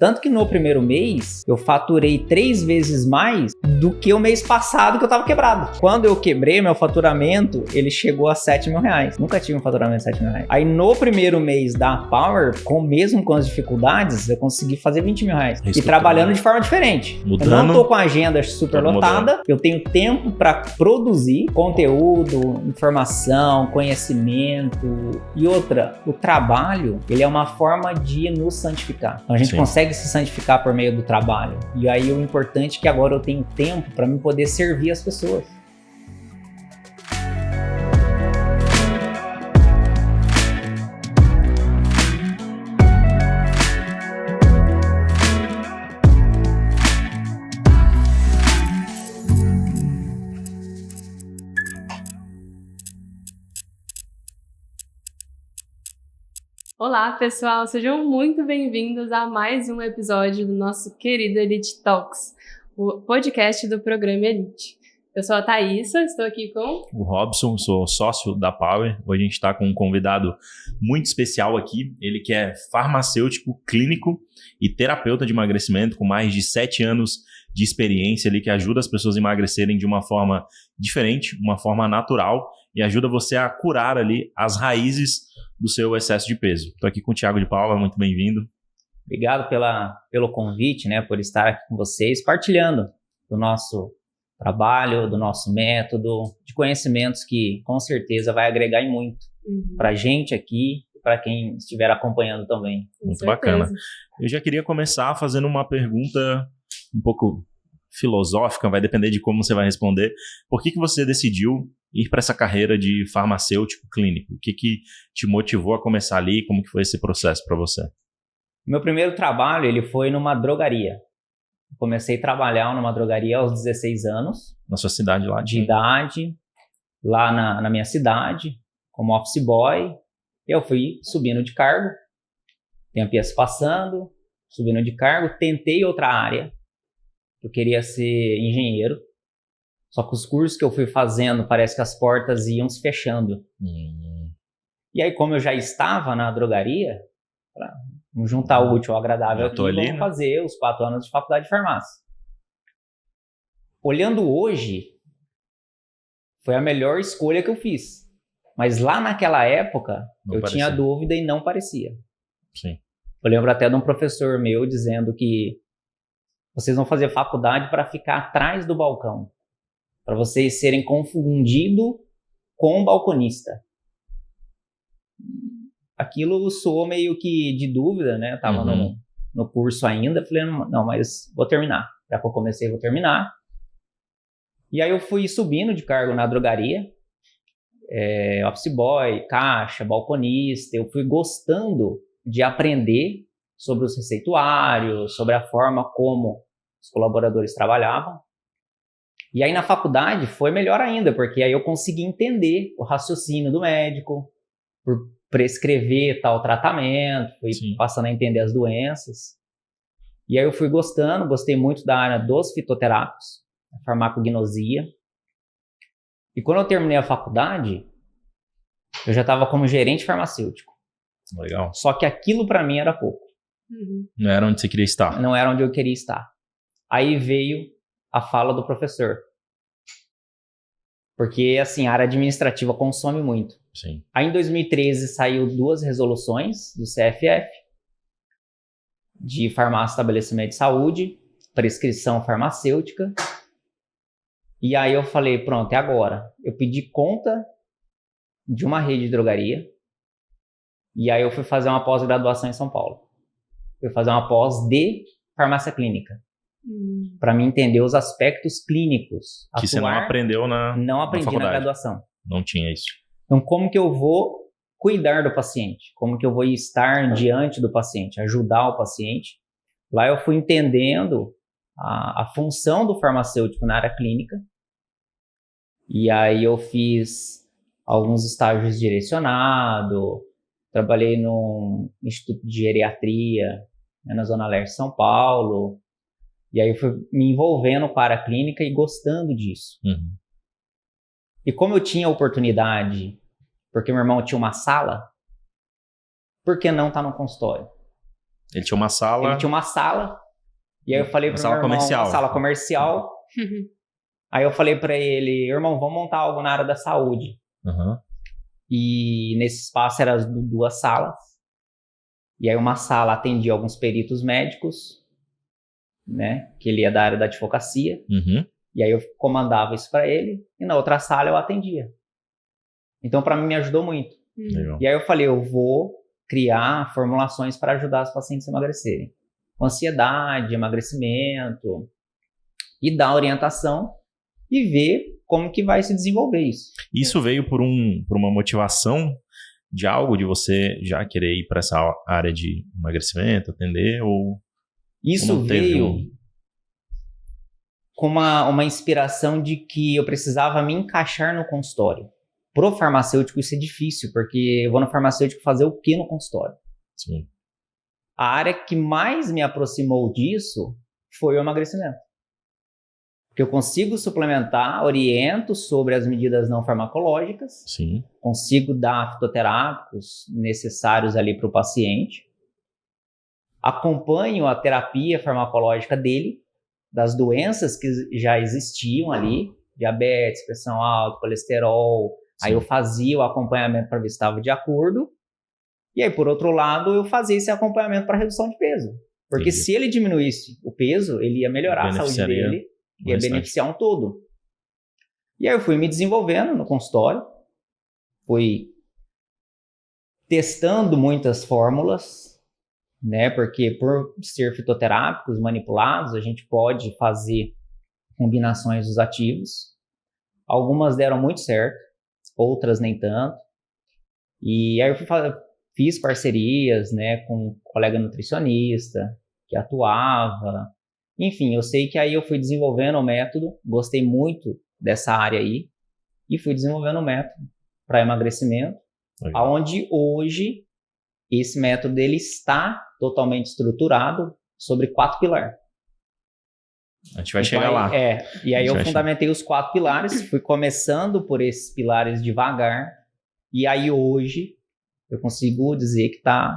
Tanto que no primeiro mês, eu faturei 3 vezes mais do que o mês passado que eu tava quebrado. Quando eu quebrei, meu faturamento, ele chegou a R$7.000. Nunca tive um faturamento de R$7.000. Aí no primeiro mês da Power, mesmo com as dificuldades, eu consegui fazer R$20.000. E trabalhando de forma diferente. Mudando, eu não tô com a agenda super lotada, eu tenho tempo para produzir conteúdo, informação, conhecimento. E outra, o trabalho, ele é uma forma de nos santificar. Então a gente consegue se santificar por meio do trabalho. E aí o importante é que agora eu tenho tempo para me poder servir as pessoas. Olá, pessoal! Sejam muito bem-vindos a mais um episódio do nosso querido Elite Talks, o podcast do programa Elite. Eu sou a Thaísa, estou aqui com o Robson, sou sócio da Power. Hoje a gente está com um convidado muito especial aqui. Ele que é farmacêutico, clínico e terapeuta de emagrecimento com mais de 7 anos de experiência ali, que ajuda as pessoas a emagrecerem de uma forma diferente, uma forma natural e ajuda você a curar ali as raízes do seu excesso de peso. Estou aqui com o Thiago de Paula, muito bem-vindo. Obrigado pelo convite, né, por estar aqui com vocês, partilhando do nosso trabalho, do nosso método, de conhecimentos que com certeza vai agregar em muito para a gente aqui e para quem estiver acompanhando também. Muito bacana. Eu já queria começar fazendo uma pergunta um pouco filosófica, vai depender de como você vai responder. Por que você decidiu ir para essa carreira de farmacêutico clínico? O que te motivou a começar ali? Como que foi esse processo para você? Meu primeiro trabalho, ele foi numa drogaria. Comecei a trabalhar numa drogaria aos 16 anos. Na sua cidade lá? De idade, lá na minha cidade, como office boy. Eu fui subindo de cargo, tempo ia se passando, subindo de cargo, tentei outra área. Eu queria ser engenheiro. Só que os cursos que eu fui fazendo, parece que as portas iam se fechando. E aí, como eu já estava na drogaria, vamos juntar o útil ao agradável aqui, vamos fazer os 4 anos de faculdade de farmácia. Olhando hoje, foi a melhor escolha que eu fiz. Mas lá naquela época, eu tinha dúvida e não parecia. Sim. Eu lembro até de um professor meu dizendo que vocês vão fazer faculdade para ficar atrás do balcão, para vocês serem confundidos com o balconista. Aquilo soou meio que de dúvida, né? Eu tava no curso ainda, falei, não, mas vou terminar. Já que eu comecei, vou terminar. E aí eu fui subindo de cargo na drogaria, office boy, caixa, balconista. Eu fui gostando de aprender sobre os receituários, sobre a forma como os colaboradores trabalhavam. E aí na faculdade foi melhor ainda, porque aí eu consegui entender o raciocínio do médico, por prescrever tal tratamento, fui passando a entender as doenças. E aí eu fui gostei muito da área dos fitoterápicos, a farmacognosia. E quando eu terminei a faculdade, eu já estava como gerente farmacêutico. Legal. Só que aquilo para mim era pouco. Não era onde você queria estar. Não era onde eu queria estar. Aí veio a fala do professor. Porque, assim, a área administrativa consome muito. Sim. Aí, em 2013, saiu 2 resoluções do CFF de farmácia e estabelecimento de saúde, prescrição farmacêutica. E aí eu falei, pronto, é agora. Eu pedi conta de uma rede de drogaria. E aí eu fui fazer uma pós-graduação em São Paulo. Fui fazer uma pós de farmácia clínica. Para mim entender os aspectos clínicos. Que você não aprendeu Não aprendi na graduação. Não tinha isso. Então, como que eu vou cuidar do paciente? Como que eu vou estar diante do paciente? Ajudar o paciente? Lá eu fui entendendo a função do farmacêutico na área clínica. E aí eu fiz alguns estágios direcionados. Trabalhei no Instituto de Geriatria, né, na Zona Leste de São Paulo. E aí eu fui me envolvendo com a área clínica e gostando disso. E como eu tinha oportunidade, porque meu irmão tinha uma sala, por que não estar no consultório? Ele tinha uma sala... Ele tinha uma sala. E aí eu falei pro meu irmão, comercial. uma sala comercial. Aí eu falei pra ele, irmão, vamos montar algo na área da saúde. Uhum. E nesse espaço eram 2 salas. E aí uma sala atendia alguns peritos médicos, né? Que ele ia da área da advocacia. Uhum. E aí eu comandava isso pra ele. E na outra sala eu atendia. Então pra mim me ajudou muito. Legal. E aí eu falei, eu vou criar formulações para ajudar os pacientes a emagrecerem. Com ansiedade, emagrecimento. E dar orientação e ver como que vai se desenvolver isso. Isso veio por uma motivação de algo, de você já querer ir para essa área de emagrecimento, atender, ou... Isso não teve veio com uma inspiração de que eu precisava me encaixar no consultório. Pro farmacêutico isso é difícil, porque eu vou no farmacêutico fazer o que no consultório? Sim. A área que mais me aproximou disso foi o emagrecimento. Porque eu consigo suplementar, oriento sobre as medidas não farmacológicas, Sim. consigo dar fitoterápicos necessários ali para o paciente, acompanho a terapia farmacológica dele, das doenças que já existiam ali, diabetes, pressão alta, colesterol. Sim. Aí eu fazia o acompanhamento para ver se estava de acordo. E aí, por outro lado, eu fazia esse acompanhamento para redução de peso. Porque Entendi. se ele diminuísse o peso, ele ia melhorar a saúde dele, ia bastante. beneficiar um todo. E aí eu fui me desenvolvendo no consultório, fui testando muitas fórmulas, né? Porque por ser fitoterápicos manipulados, a gente pode fazer combinações dos ativos. Algumas deram muito certo, outras nem tanto. E aí eu fiz parcerias, né, com um colega nutricionista que atuava. Enfim, eu sei que aí eu fui desenvolvendo o método, gostei muito dessa área aí e fui desenvolvendo o método para emagrecimento, onde hoje esse método dele está totalmente estruturado sobre 4 pilares. A gente vai chegar lá. E aí eu fundamentei os 4 pilares, fui começando por esses pilares devagar, e aí hoje eu consigo dizer que está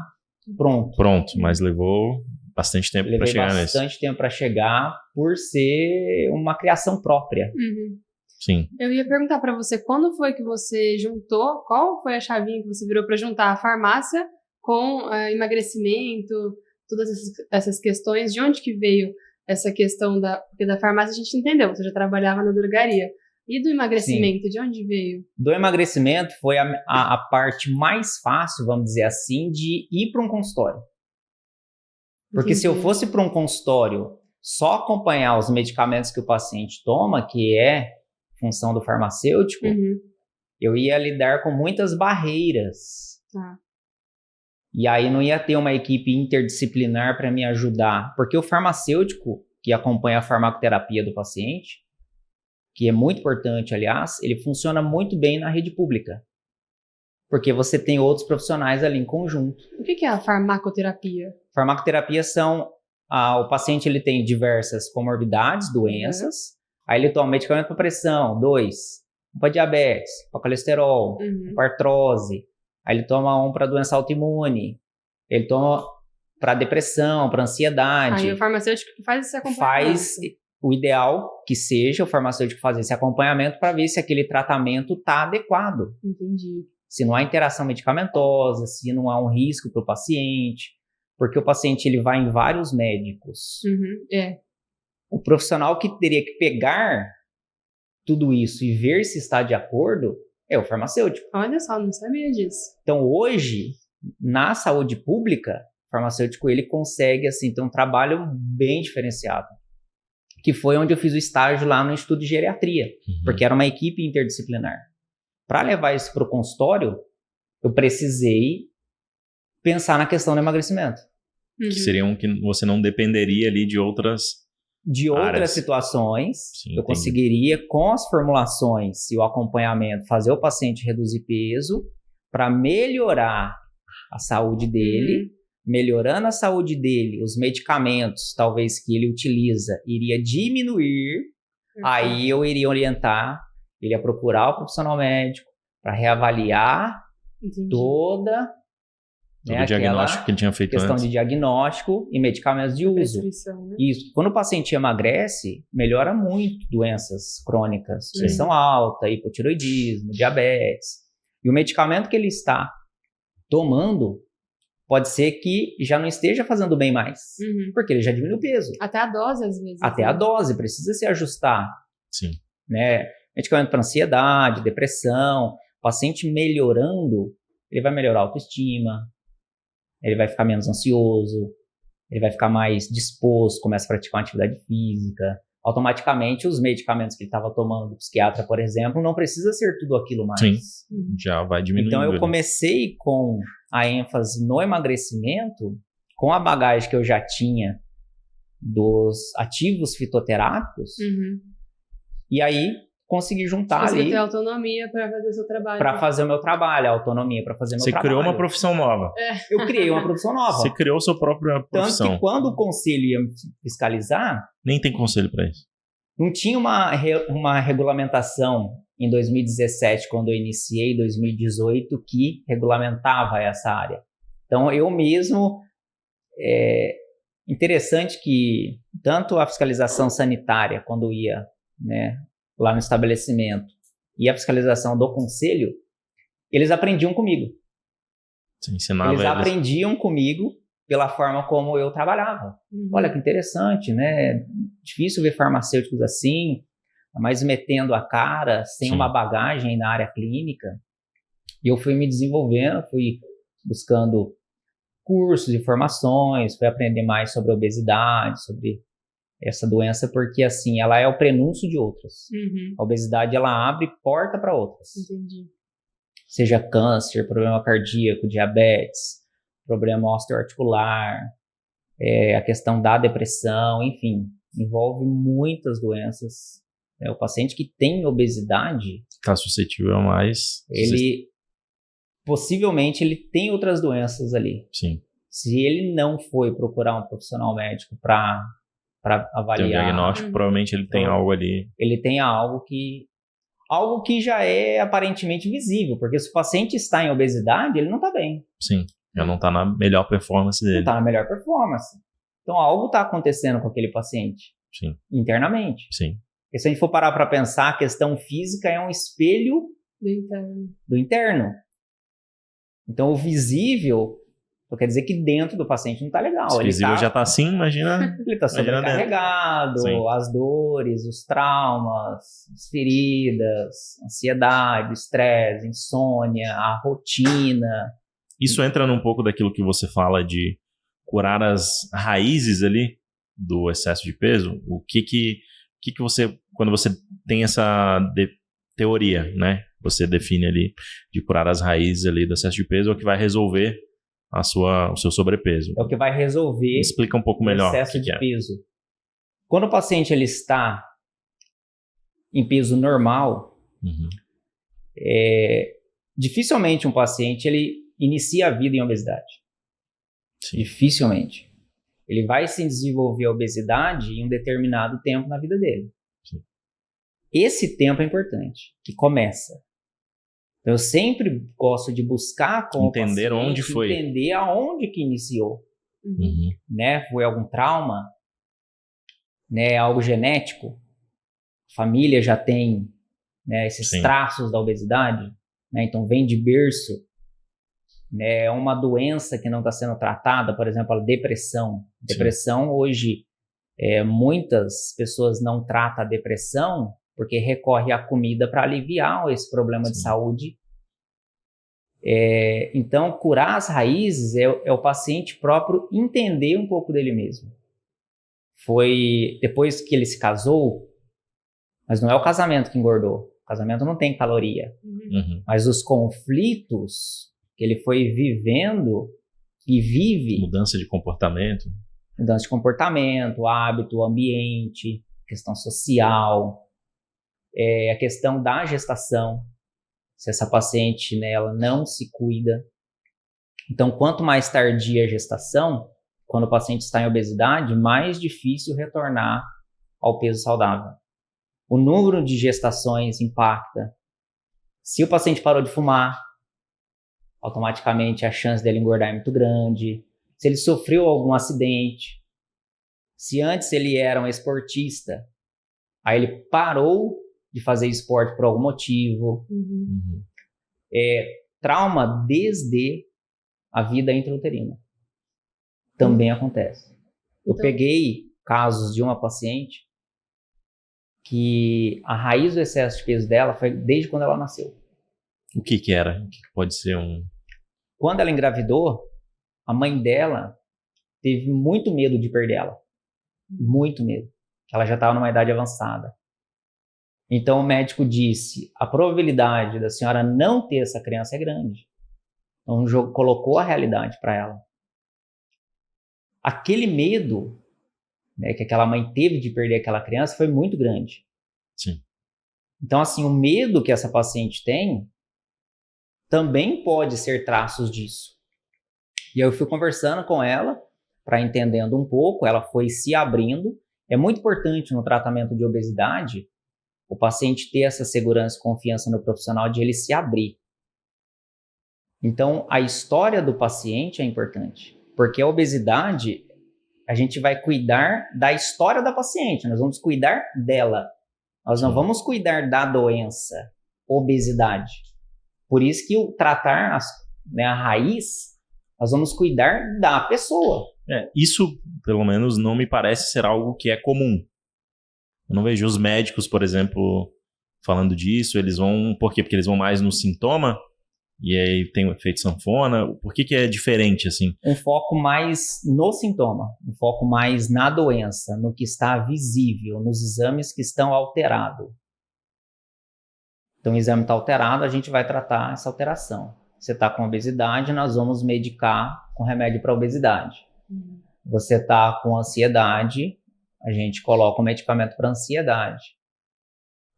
pronto. Pronto, mas levou bastante tempo para chegar nesse. Bastante tempo para chegar, por ser uma criação própria. Uhum. Sim. Eu ia perguntar para você, quando foi que você juntou, qual foi a chavinha que você virou para juntar a farmácia com emagrecimento, todas essas questões, de onde que veio essa questão porque da farmácia a gente entendeu, você já trabalhava na drogaria. E do emagrecimento, de onde veio? Do emagrecimento foi a parte mais fácil, vamos dizer assim, de ir para um consultório. Porque se eu fosse para um consultório só acompanhar os medicamentos que o paciente toma, que é função do farmacêutico, eu ia lidar com muitas barreiras. Tá. E aí não ia ter uma equipe interdisciplinar para me ajudar. Porque o farmacêutico que acompanha a farmacoterapia do paciente, que é muito importante, aliás, ele funciona muito bem na rede pública. Porque você tem outros profissionais ali em conjunto. O que é a farmacoterapia? Farmacoterapia são... o paciente ele tem diversas comorbidades, doenças. Aí ele toma medicamento para pressão, 2. Um para diabetes, para colesterol, para artrose. Aí ele toma um para doença autoimune. Ele toma para depressão, para ansiedade. Aí o farmacêutico que faz esse acompanhamento. Faz o ideal que seja o farmacêutico fazer esse acompanhamento para ver se aquele tratamento está adequado. Entendi. Se não há interação medicamentosa, se não há um risco para o paciente. Porque o paciente ele vai em vários médicos. O profissional que teria que pegar tudo isso e ver se está de acordo é o farmacêutico. Olha só, não sabia disso. Então hoje, na saúde pública, o farmacêutico ele consegue assim, ter um trabalho bem diferenciado. Que foi onde eu fiz o estágio lá no Instituto de Geriatria, porque era uma equipe interdisciplinar. Para levar isso para o consultório, eu precisei pensar na questão do emagrecimento. Que seriam que você não dependeria ali de outras áreas. Situações. Sim, eu conseguiria, com as formulações e o acompanhamento, fazer o paciente reduzir peso para melhorar a saúde dele. Melhorando a saúde dele, os medicamentos, talvez, que ele utiliza, iria diminuir. Aí eu iria orientar ele a procurar o profissional médico para reavaliar toda Todo o diagnóstico que ele tinha feito questão antes. de diagnóstico e medicamentos de uso. Prescrição, né? Isso. Quando o paciente emagrece, melhora muito doenças crônicas, Sim. pressão alta, hipotiroidismo, diabetes. E o medicamento que ele está tomando pode ser que já não esteja fazendo bem mais, porque ele já diminuiu o peso. Até a dose, às vezes. Até a dose, precisa se ajustar. Sim. Né? Medicamento para ansiedade, depressão. O paciente melhorando, ele vai melhorar a autoestima, ele vai ficar menos ansioso, ele vai ficar mais disposto, começa a praticar uma atividade física. Automaticamente, os medicamentos que ele estava tomando do psiquiatra, por exemplo, não precisa ser tudo aquilo mais. Sim. Já vai diminuindo. Então, eu comecei com a ênfase no emagrecimento, com a bagagem que eu já tinha dos ativos fitoterápicos, e aí consegui juntar Você ali ter autonomia para fazer seu trabalho. para fazer o meu trabalho, a autonomia para fazer meu Você trabalho. criou uma profissão nova. Eu criei uma profissão nova. Você criou sua própria Tanto profissão. que quando o conselho ia me fiscalizar, Nem tem conselho para isso. não tinha uma regulamentação em 2017, quando eu iniciei, 2018, que regulamentava essa área. Então, eu mesmo... Interessante que tanto a fiscalização sanitária, quando ia, né, lá no estabelecimento, e a fiscalização do conselho, eles aprendiam comigo. Você ensinava Eles eles. aprendiam comigo pela forma como eu trabalhava. Olha que interessante, né? Difícil ver farmacêuticos assim, mas metendo a cara, sem Sim. uma bagagem na área clínica. E eu fui me desenvolvendo, fui buscando cursos e formações, fui aprender mais sobre obesidade, sobre essa doença, porque assim, ela é o prenúncio de outras. A obesidade, ela abre porta para outras. Entendi. Seja câncer, problema cardíaco, diabetes, problema osteoarticular, a questão da depressão, enfim, envolve muitas doenças. O paciente que tem obesidade, Está suscetível a mais. possivelmente ele tem outras doenças ali. Sim. Se ele não foi procurar um profissional médico para avaliar, Tem um diagnóstico, provavelmente ele tem algo ali. ele tem algo que já é aparentemente visível, porque se o paciente está em obesidade, ele não está bem. Sim. Já não está na melhor performance Não dele. está na melhor performance. Então algo está acontecendo com aquele paciente, Sim. internamente. Sim. Porque se a gente for parar para pensar, a questão física é um espelho do interno. Então o visível, quer dizer que dentro do paciente não está legal. Se o visível já está assim, imagina. Ele está sobrecarregado, Sim. as dores, os traumas, as feridas, ansiedade, estresse, insônia, a rotina. Isso entra num pouco daquilo que você fala de curar as raízes ali do excesso de peso. O que você, quando você tem essa teoria, né? Você define ali de curar as raízes ali do excesso de peso, é o que vai resolver o seu sobrepeso. É o que vai resolver Explica um pouco melhor o excesso o que de é. peso. Quando o paciente ele está em peso normal, dificilmente um paciente ele inicia a vida em obesidade. Sim. Dificilmente. Ele vai se desenvolver a obesidade em um determinado tempo na vida dele. Sim. Esse tempo é importante, que começa. Então, eu sempre gosto de buscar com entender o paciente, onde foi. entender aonde que iniciou. Né? Foi algum trauma? Né? Algo genético? A família já tem, né, esses Sim. traços da obesidade? Né? Então, vem de berço. Né? É uma doença que não está sendo tratada, por exemplo, a depressão. Depressão, hoje, muitas pessoas não tratam a depressão porque recorre à comida para aliviar esse problema de saúde. Então, curar as raízes é o paciente próprio entender um pouco dele mesmo. Foi depois que ele se casou, mas não é o casamento que engordou. O casamento não tem caloria. Mas os conflitos que ele foi vivendo e vive... Mudança de comportamento, hábito, ambiente, questão social... a questão da gestação, se essa paciente, né, ela não se cuida. Então, quanto mais tardia a gestação, quando o paciente está em obesidade, mais difícil retornar ao peso saudável. O número de gestações impacta. Se o paciente parou de fumar, automaticamente a chance dele engordar é muito grande. Se ele sofreu algum acidente, se antes ele era um esportista, aí ele parou de fazer esporte por algum motivo. Trauma desde a vida intrauterina também acontece. Eu peguei casos de uma paciente que a raiz do excesso de peso dela foi desde quando ela nasceu. O que era? O que pode ser um... Quando ela engravidou, a mãe dela teve muito medo de perder ela. Muito medo. Ela já estava numa idade avançada. Então o médico disse, a probabilidade da senhora não ter essa criança é grande. Então colocou a realidade para ela. Aquele medo, né, que aquela mãe teve de perder aquela criança foi muito grande. Sim. Então, assim, o medo que essa paciente tem também pode ser traços disso. E eu fui conversando com ela, para entendendo um pouco, ela foi se abrindo. É muito importante no tratamento de obesidade o paciente ter essa segurança e confiança no profissional de ele se abrir. Então, a história do paciente é importante, porque a obesidade, a gente vai cuidar da história da paciente, nós vamos cuidar dela. Nós não vamos cuidar da doença, obesidade. Por isso que o tratar a raiz, nós vamos cuidar da pessoa. Isso, pelo menos, não me parece ser algo que é comum. Eu não vejo os médicos, por exemplo, falando disso. Eles vão... Por quê? Porque eles vão mais no sintoma e aí tem o efeito sanfona. Por que é diferente, assim? Um foco mais no sintoma, um foco mais na doença, no que está visível, nos exames que estão alterados. Então, o exame está alterado, a gente vai tratar essa alteração. Você está com obesidade, nós vamos medicar com remédio para obesidade. Você está com ansiedade, a gente coloca um medicamento para ansiedade.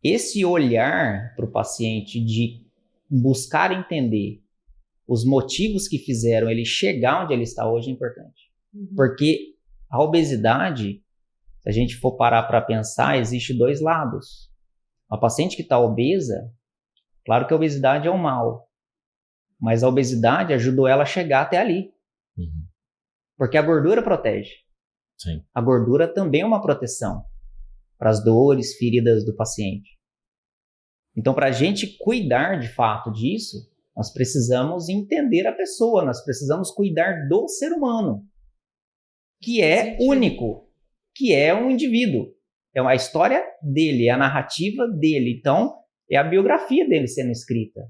Esse olhar para o paciente de buscar entender os motivos que fizeram ele chegar onde ele está hoje é importante. Porque a obesidade, se a gente for parar para pensar, existe dois lados. A paciente que está obesa, claro que a obesidade é um mal, mas a obesidade ajudou ela a chegar até ali. Porque a gordura protege. Sim. A gordura também é uma proteção para as dores, feridas do paciente. Então, para a gente cuidar de fato disso, nós precisamos entender a pessoa, nós precisamos cuidar do ser humano, que é único, que é um indivíduo. É a história dele, é a narrativa dele. Então, é a biografia dele sendo escrita.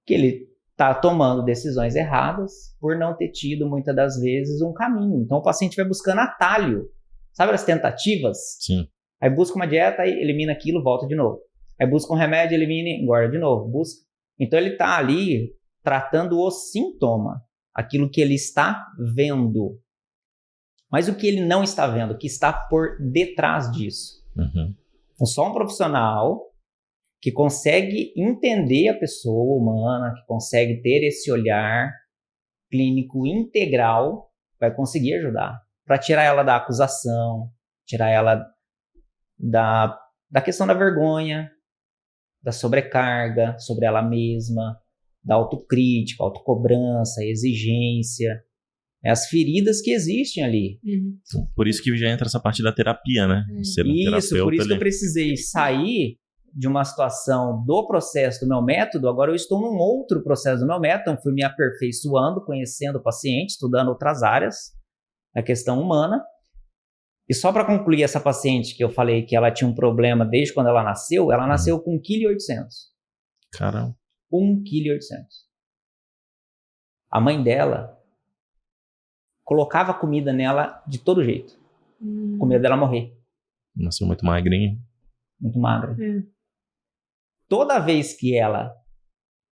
Que ele está tomando decisões erradas por não ter tido, muitas das vezes, um caminho. Então, o paciente vai buscando atalho. Sabe as tentativas? Sim. Aí busca uma dieta, aí elimina aquilo, volta de novo. Aí busca um remédio, elimina e engorda de novo. Busca. Então, ele está ali tratando o sintoma, aquilo que ele está vendo. Mas o que ele não está vendo, o que está por detrás disso. Então, só um profissional que consegue entender a pessoa humana, que consegue ter esse olhar clínico integral, vai conseguir ajudar. Para tirar ela da acusação, tirar ela da questão da vergonha, da sobrecarga sobre ela mesma, da autocrítica, autocobrança, exigência, as feridas que existem ali. Por isso que já entra essa parte da terapia, né? Ser um terapeuta, por isso que eu precisei sair de uma situação do processo do meu método, agora eu estou num outro processo do meu método, então fui me aperfeiçoando, conhecendo o paciente, estudando outras áreas da questão humana. E só para concluir essa paciente que eu falei que ela tinha um problema desde quando ela nasceu com 1,8 kg. Caramba. 1,8 kg. A mãe dela colocava comida nela de todo jeito, com medo dela morrer. Nasceu muito magrinha. Muito magra. Toda vez que ela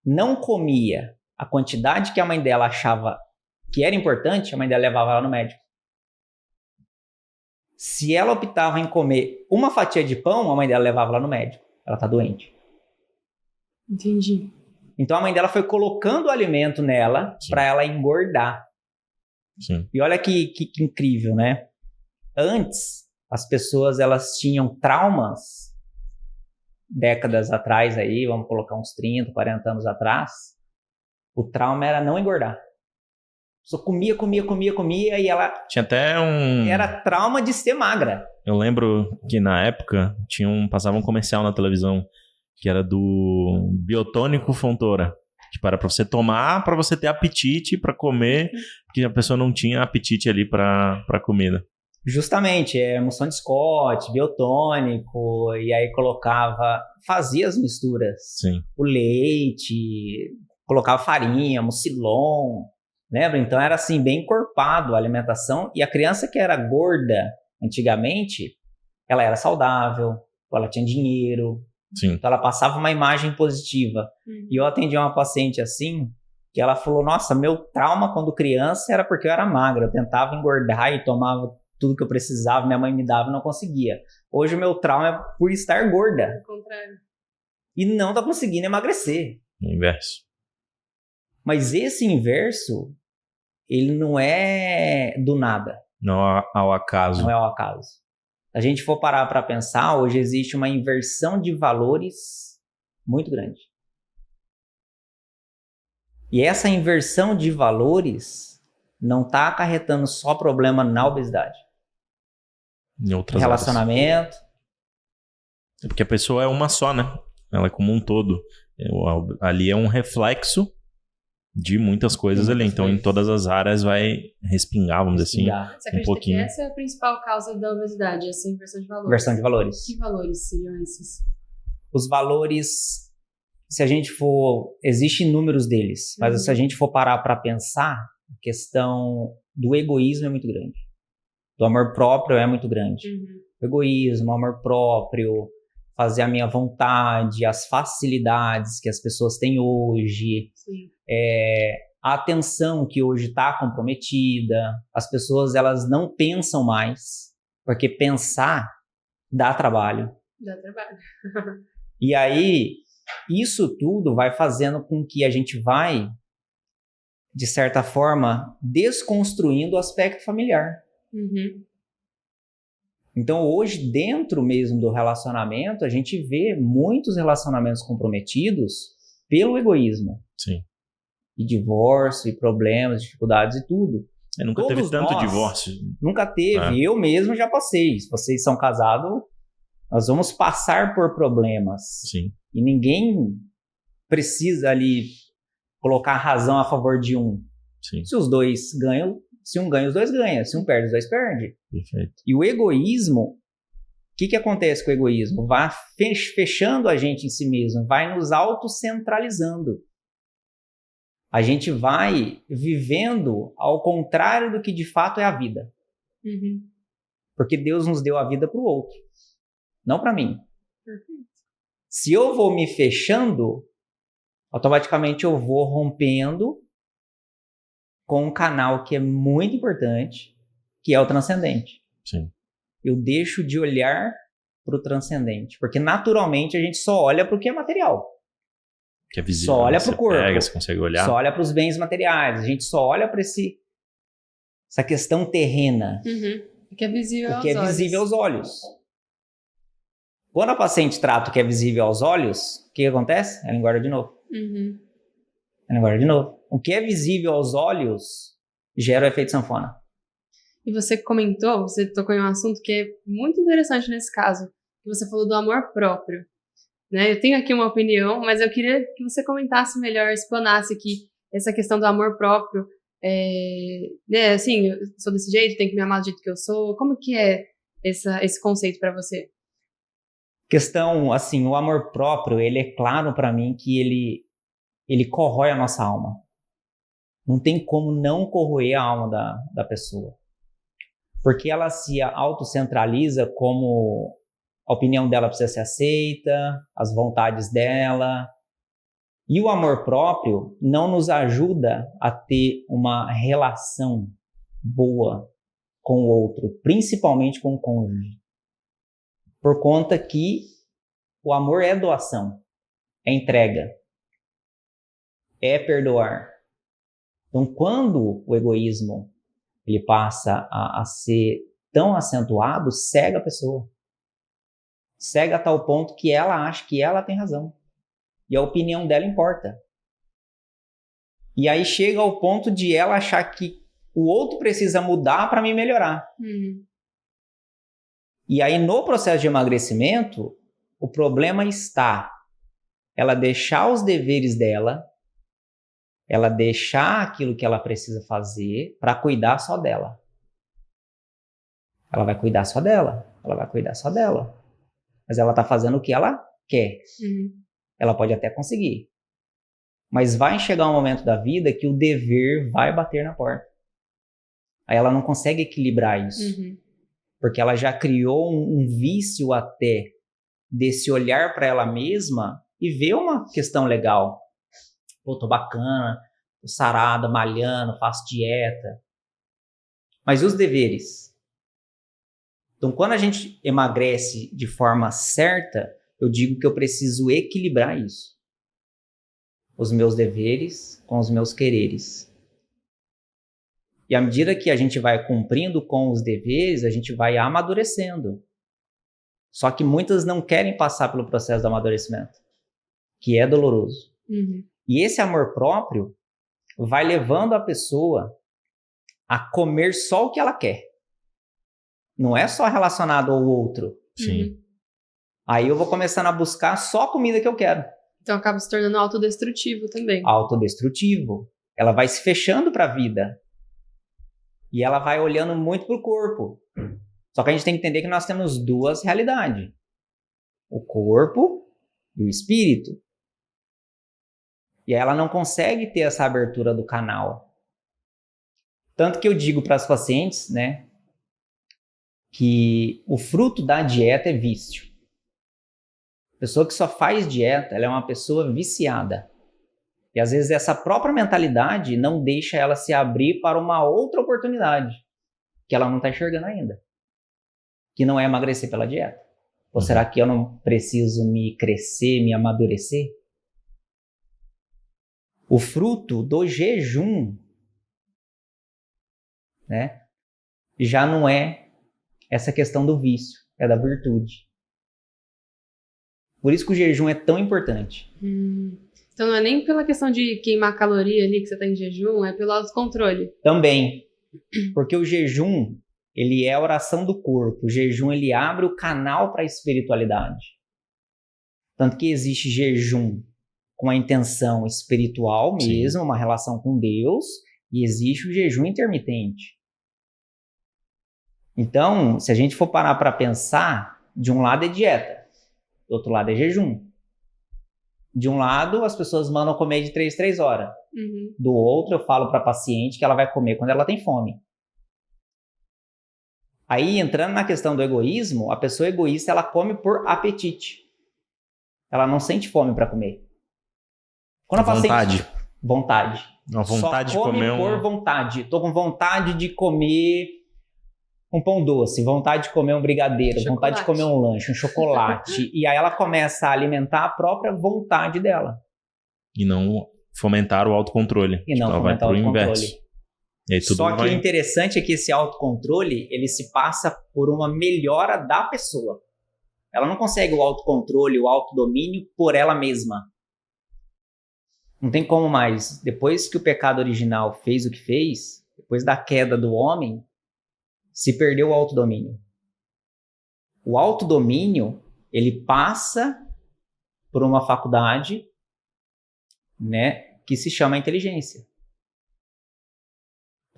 não comia a quantidade que a mãe dela achava que era importante, a mãe dela levava ela no médico. Se ela optava em comer uma fatia de pão, a mãe dela levava ela no médico. Ela tá doente. Entendi. Então a mãe dela foi colocando o alimento nela para ela engordar. Sim. E olha que incrível, né? Antes, as pessoas elas tinham traumas, décadas atrás aí, vamos colocar uns 30, 40 anos atrás, O trauma era não engordar. Só comia e ela... Tinha até um... Era trauma de ser magra. Eu lembro que na época passava um comercial na televisão que era do Biotônico Fontoura. Tipo, era pra você tomar, pra você ter apetite pra comer, porque a pessoa não tinha apetite ali pra comida. Justamente, emulsão de Scott, biotônico, e aí fazia as misturas. Sim. O leite, colocava farinha, mucilon, lembra? Então era assim, bem encorpado a alimentação, e a criança que era gorda antigamente, ela era saudável, ela tinha dinheiro, Sim. então ela passava uma imagem positiva. E eu atendi uma paciente assim, que ela falou, nossa, meu trauma quando criança era porque eu era magra, eu tentava engordar e tomava tudo que eu precisava, minha mãe me dava e não conseguia. Hoje o meu trauma é por estar gorda. Ao contrário. E não tá conseguindo emagrecer. O inverso. Mas esse inverso, ele não é do nada. Não ao acaso. Não é ao acaso. Se a gente for parar para pensar, hoje existe uma inversão de valores muito grande. E essa inversão de valores não está acarretando só problema na obesidade. Em outras relacionamento. É porque a pessoa é uma só, né? Ela é como um todo. Ali é um reflexo de muitas coisas ali. Então, em todas as áreas vai respingar, vamos dizer assim, Você acredita pouquinho. que essa é a principal causa da obesidade, essa inversão de valores? Inversão de valores. Que valores seriam esses? Os valores, se a gente for... Existem números deles, mas se a gente for parar para pensar, a questão do egoísmo é muito grande. Do amor próprio é muito grande. O egoísmo, o amor próprio, fazer a minha vontade, as facilidades que as pessoas têm hoje, a atenção que hoje está comprometida, as pessoas elas não pensam mais, porque pensar dá trabalho. Dá trabalho. E aí, isso tudo vai fazendo com que a gente vai, de certa forma, desconstruindo o aspecto familiar. Então, hoje, dentro mesmo do relacionamento, a gente vê muitos relacionamentos comprometidos pelo egoísmo. Sim. E divórcio, e problemas, dificuldades e tudo. Nunca Todos teve tanto nós, divórcio. Nunca teve. Eu mesmo já passei. Se vocês são casados, nós vamos passar por problemas. Sim. E ninguém precisa ali colocar a razão a favor de um. Sim. Se os dois ganham, se um ganha, os dois ganham. Se um perde, os dois perdem. Perfeito. E o egoísmo, o que acontece com o egoísmo? Vai fechando a gente em si mesmo, vai nos autocentralizando. A gente vai vivendo ao contrário do que de fato é a vida. Porque Deus nos deu a vida para o outro, não para mim. Se eu vou me fechando, automaticamente eu vou rompendo com um canal que é muito importante, que é o transcendente. Sim. Eu deixo de olhar para o transcendente, porque naturalmente a gente só olha para o que é material. Que é visível. Só olha para o corpo. Você consegue olhar. Só olha para os bens materiais. A gente só olha para essa questão terrena. O que é visível o que é visível aos olhos. Quando a paciente trata o que é visível aos olhos, o que acontece? Ela engorda de novo. Ela engorda de novo. O que é visível aos olhos gera o efeito sanfona. E você comentou, você tocou em um assunto que é muito interessante nesse caso, que você falou do amor próprio. Né? Eu tenho aqui uma opinião, mas eu queria que você comentasse melhor, explanasse aqui essa questão do amor próprio. Né, assim, eu sou desse jeito, tenho que me amar do jeito que eu sou. Como que é esse conceito para você? Questão, assim, o amor próprio, ele é claro para mim que ele corrói a nossa alma. Não tem como não corroer a alma da pessoa. Porque ela se autocentraliza como a opinião dela precisa ser aceita, as vontades dela. E o amor próprio não nos ajuda a ter uma relação boa com o outro, principalmente com o cônjuge. Por conta que o amor é doação, é entrega, é perdoar. Então, quando o egoísmo ele passa a ser tão acentuado, cega a pessoa. Cega a tal ponto que ela acha que ela tem razão. E a opinião dela importa. E aí chega ao ponto de ela achar que o outro precisa mudar para me melhorar. E aí no processo de emagrecimento, o problema está ela deixar os deveres dela, ela deixar aquilo que ela precisa fazer para cuidar só dela. Ela vai cuidar só dela, ela vai cuidar só dela. Mas ela está fazendo o que ela quer. Ela pode até conseguir. Mas vai chegar um momento da vida que o dever vai bater na porta. Aí ela não consegue equilibrar isso. Porque ela já criou um vício até desse olhar para ela mesma e ver uma questão legal. Pô, tô bacana, tô sarada, malhando, faço dieta. Mas e os deveres? Então, quando a gente emagrece de forma certa, eu digo que eu preciso equilibrar isso. Os meus deveres com os meus quereres. E à medida que a gente vai cumprindo com os deveres, a gente vai amadurecendo. Só que muitas não querem passar pelo processo do amadurecimento, que é doloroso. E esse amor próprio vai levando a pessoa a comer só o que ela quer. Não é só relacionado ao outro. Sim. Aí eu vou começando a buscar só a comida que eu quero. Então acaba se tornando autodestrutivo também. Autodestrutivo. Ela vai se fechando para a vida. E ela vai olhando muito para o corpo. Só que a gente tem que entender que nós temos duas realidades. O corpo e o espírito. E aí ela não consegue ter essa abertura do canal. Tanto que eu digo para as pacientes, né, que o fruto da dieta é vício. A pessoa que só faz dieta, ela é uma pessoa viciada. E às vezes essa própria mentalidade não deixa ela se abrir para uma outra oportunidade que ela não está enxergando ainda. Que não é emagrecer pela dieta. Ou será que eu não preciso me crescer, me amadurecer? O fruto do jejum, né, já não é essa questão do vício, é da virtude. Por isso que o jejum é tão importante. Então não é nem pela questão de queimar caloria ali que você está em jejum, é pelo autocontrole. Também. Porque o jejum, ele é a oração do corpo. O jejum, ele abre o canal para a espiritualidade. Tanto que existe jejum com a intenção espiritual mesmo, uma relação com Deus, e existe o jejum intermitente. Então, se a gente for parar para pensar, de um lado é dieta, do outro lado é jejum. De um lado, as pessoas mandam comer de 3 em 3 horas. Do outro, eu falo para a paciente que ela vai comer quando ela tem fome. Aí, entrando na questão do egoísmo, a pessoa egoísta, ela come por apetite. Ela não sente fome para comer. Quando a paciente... Vontade. Uma vontade de comer por vontade. Tô com vontade de comer um pão doce, vontade de comer um brigadeiro, vontade de comer um lanche, um chocolate. E aí ela começa a alimentar a própria vontade dela. E não fomentar o autocontrole. E não fomentar o autocontrole. E aí tudo Só que o interessante é que esse autocontrole, ele se passa por uma melhora da pessoa. Ela não consegue o autocontrole, o autodomínio por ela mesma. Não tem como mais. Depois que o pecado original fez o que fez, depois da queda do homem, se perdeu o autodomínio. O autodomínio, ele passa por uma faculdade, né, que se chama inteligência.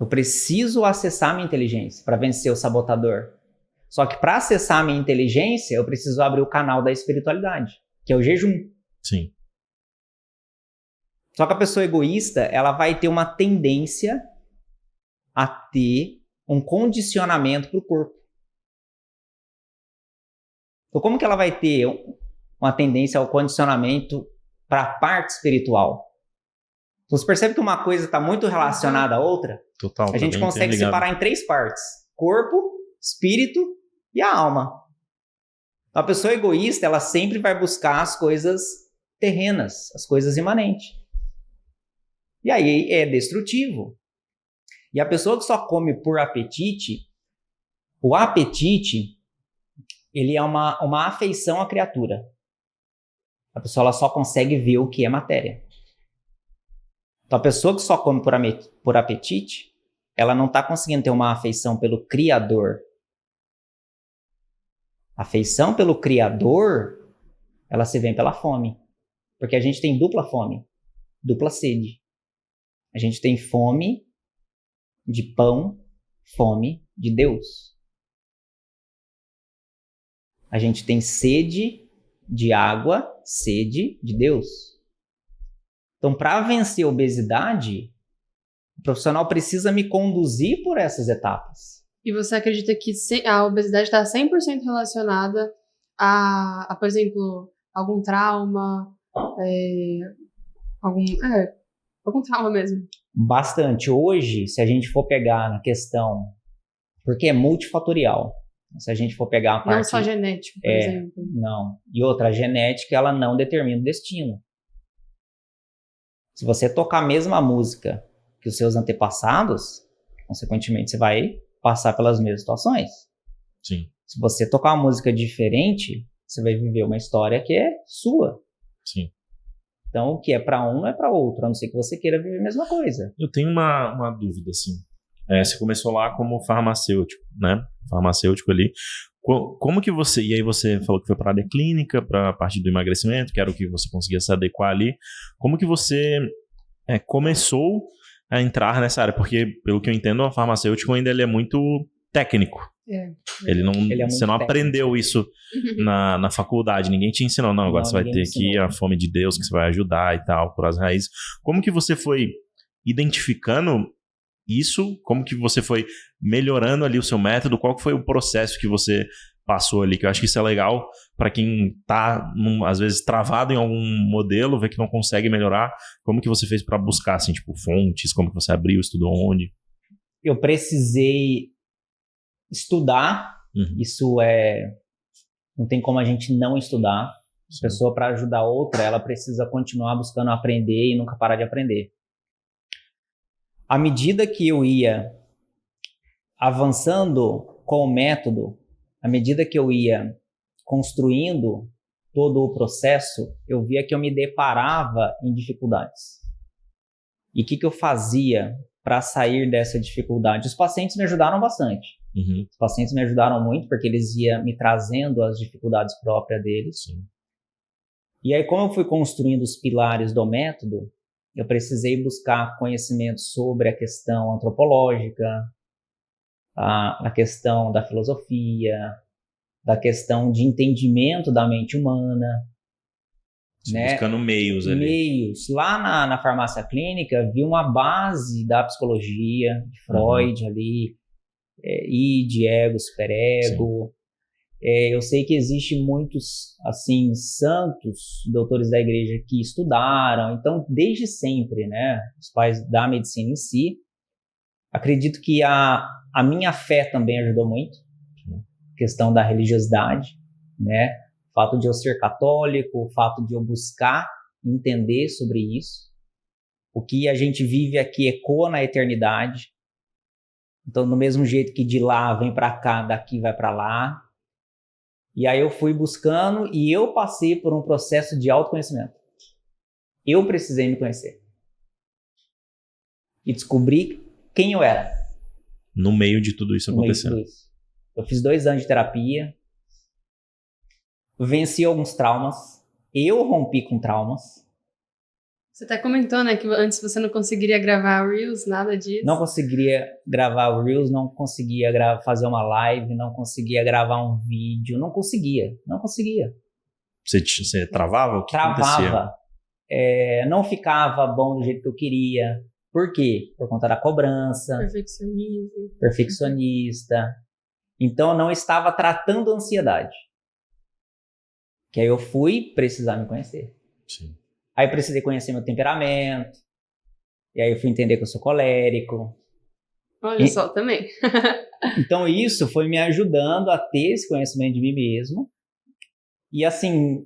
Eu preciso acessar minha inteligência para vencer o sabotador. Só que para acessar minha inteligência, eu preciso abrir o canal da espiritualidade, que é o jejum. Sim. Só que a pessoa egoísta, ela vai ter uma tendência a ter um condicionamento para o corpo. Então, como que ela vai ter uma tendência ao condicionamento para a parte espiritual? Então, você percebe que uma coisa está muito relacionada à outra? Total. A gente consegue separar em 3 partes. Corpo, espírito e a alma. Então, a pessoa egoísta, ela sempre vai buscar as coisas terrenas, as coisas imanentes. E aí é destrutivo. E a pessoa que só come por apetite, o apetite, ele é uma afeição à criatura. A pessoa ela só consegue ver o que é matéria. Então, a pessoa que só come por apetite, ela não está conseguindo ter uma afeição pelo Criador. A afeição pelo Criador, ela se vem pela fome. Porque a gente tem dupla fome, dupla sede. A gente tem fome de pão, fome de Deus. A gente tem sede de água, sede de Deus. Então, para vencer a obesidade, o profissional precisa me conduzir por essas etapas. E você acredita que a obesidade está 100% relacionada a, por exemplo, algum trauma, algum trauma mesmo? Bastante. Hoje, se a gente for pegar na questão, porque é multifatorial, se a gente for pegar a parte... Não só genético, por exemplo. Não. E outra, a genética, ela não determina o destino. Se você tocar a mesma música que os seus antepassados, consequentemente, você vai passar pelas mesmas situações. Sim. Se você tocar uma música diferente, você vai viver uma história que é sua. Sim. Então, o que é para um não é para outro, a não ser que você queira viver a mesma coisa. Eu tenho uma dúvida, assim. Você começou lá como farmacêutico, né? Farmacêutico ali. Como que você... E aí você falou que foi para a área clínica, para a parte do emagrecimento, que era o que você conseguia se adequar ali. Como que você começou a entrar nessa área? Porque, pelo que eu entendo, o farmacêutico ainda ele é muito técnico. Você não aprendeu isso na faculdade, ninguém te ensinou. Não, agora você vai ter aqui a fome de Deus, que você vai ajudar e tal, por as raízes. Como que você foi identificando isso? Como que você foi melhorando ali o seu método? Qual que foi o processo que você passou ali? Que eu acho que isso é legal para quem tá, às vezes, travado em algum modelo, vê que não consegue melhorar. Como que você fez para buscar, assim, tipo, fontes? Como que você abriu, estudou onde? Eu precisei estudar. Isso não tem como a gente não estudar. A pessoa, para ajudar outra, ela precisa continuar buscando aprender e nunca parar de aprender. À medida que eu ia avançando com o método, à medida que eu ia construindo todo o processo, eu via que eu me deparava em dificuldades. E o que eu fazia para sair dessa dificuldade? Os pacientes me ajudaram bastante. Os pacientes me ajudaram muito porque eles iam me trazendo as dificuldades próprias deles. Sim. E aí, como eu fui construindo os pilares do método, eu precisei buscar conhecimento sobre a questão antropológica, a questão da filosofia, da questão de entendimento da mente humana. Né? Buscando meios ali. Meios. Lá na farmácia clínica, vi uma base da psicologia, de Freud ali, id, ego, superego. Eu sei que existem muitos, assim, santos, doutores da igreja que estudaram. Então, desde sempre, né, os pais da medicina em si, acredito que a minha fé também ajudou muito. Questão da religiosidade, né? O fato de eu ser católico, o fato de eu buscar entender sobre isso. O que a gente vive aqui ecoa na eternidade. Então, do mesmo jeito que de lá vem para cá, daqui vai para lá. E aí eu fui buscando e eu passei por um processo de autoconhecimento. Eu precisei me conhecer. E descobrir quem eu era. No meio de tudo isso acontecendo. Eu fiz 2 anos de terapia. Venci alguns traumas. Eu rompi com traumas. Você até comentou, né, que antes você não conseguiria gravar Reels, nada disso. Não conseguiria gravar o Reels, não conseguia fazer uma live, não conseguia gravar um vídeo, não conseguia. Você travava? O que Travava. Não ficava bom do jeito que eu queria. Por quê? Por conta da cobrança. Perfeccionista. Então, eu não estava tratando a ansiedade. Que aí eu fui precisar me conhecer. Sim. Aí eu precisei conhecer meu temperamento. E aí eu fui entender que eu sou colérico. Olha só, também. Então isso foi me ajudando a ter esse conhecimento de mim mesmo. E assim,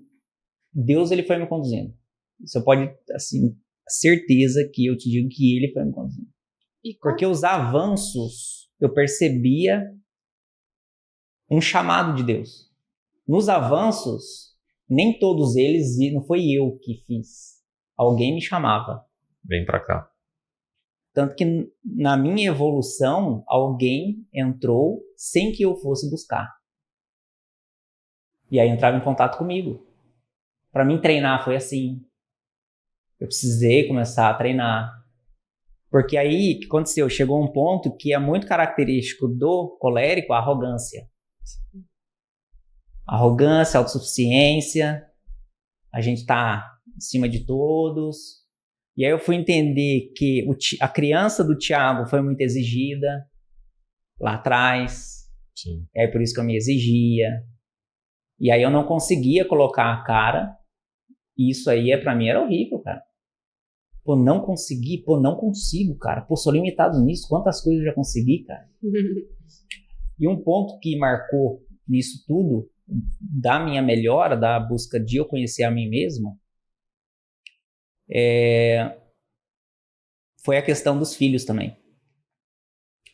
Deus ele foi me conduzindo. Você pode, assim, certeza que eu te digo que ele foi me conduzindo. Porque os avanços, eu percebia um chamado de Deus. Nos avanços, nem todos eles, não foi eu que fiz. Alguém me chamava. Vem pra cá. Tanto que na minha evolução, alguém entrou sem que eu fosse buscar. E aí entrava em contato comigo. Para mim treinar foi assim. Eu precisei começar a treinar. Porque aí, o que aconteceu? Chegou um ponto que é muito característico do colérico, a arrogância. Arrogância, autossuficiência, a gente tá em cima de todos. E aí eu fui entender que a criança do Thiago foi muito exigida lá atrás. Sim. E aí por isso que eu me exigia. E aí eu não conseguia colocar a cara. E isso aí pra mim era horrível, cara. Pô, não consigo, cara. Pô, sou limitado nisso. Quantas coisas eu já consegui, cara. E um ponto que marcou nisso tudo, da minha melhora, da busca de eu conhecer a mim mesmo, foi a questão dos filhos também.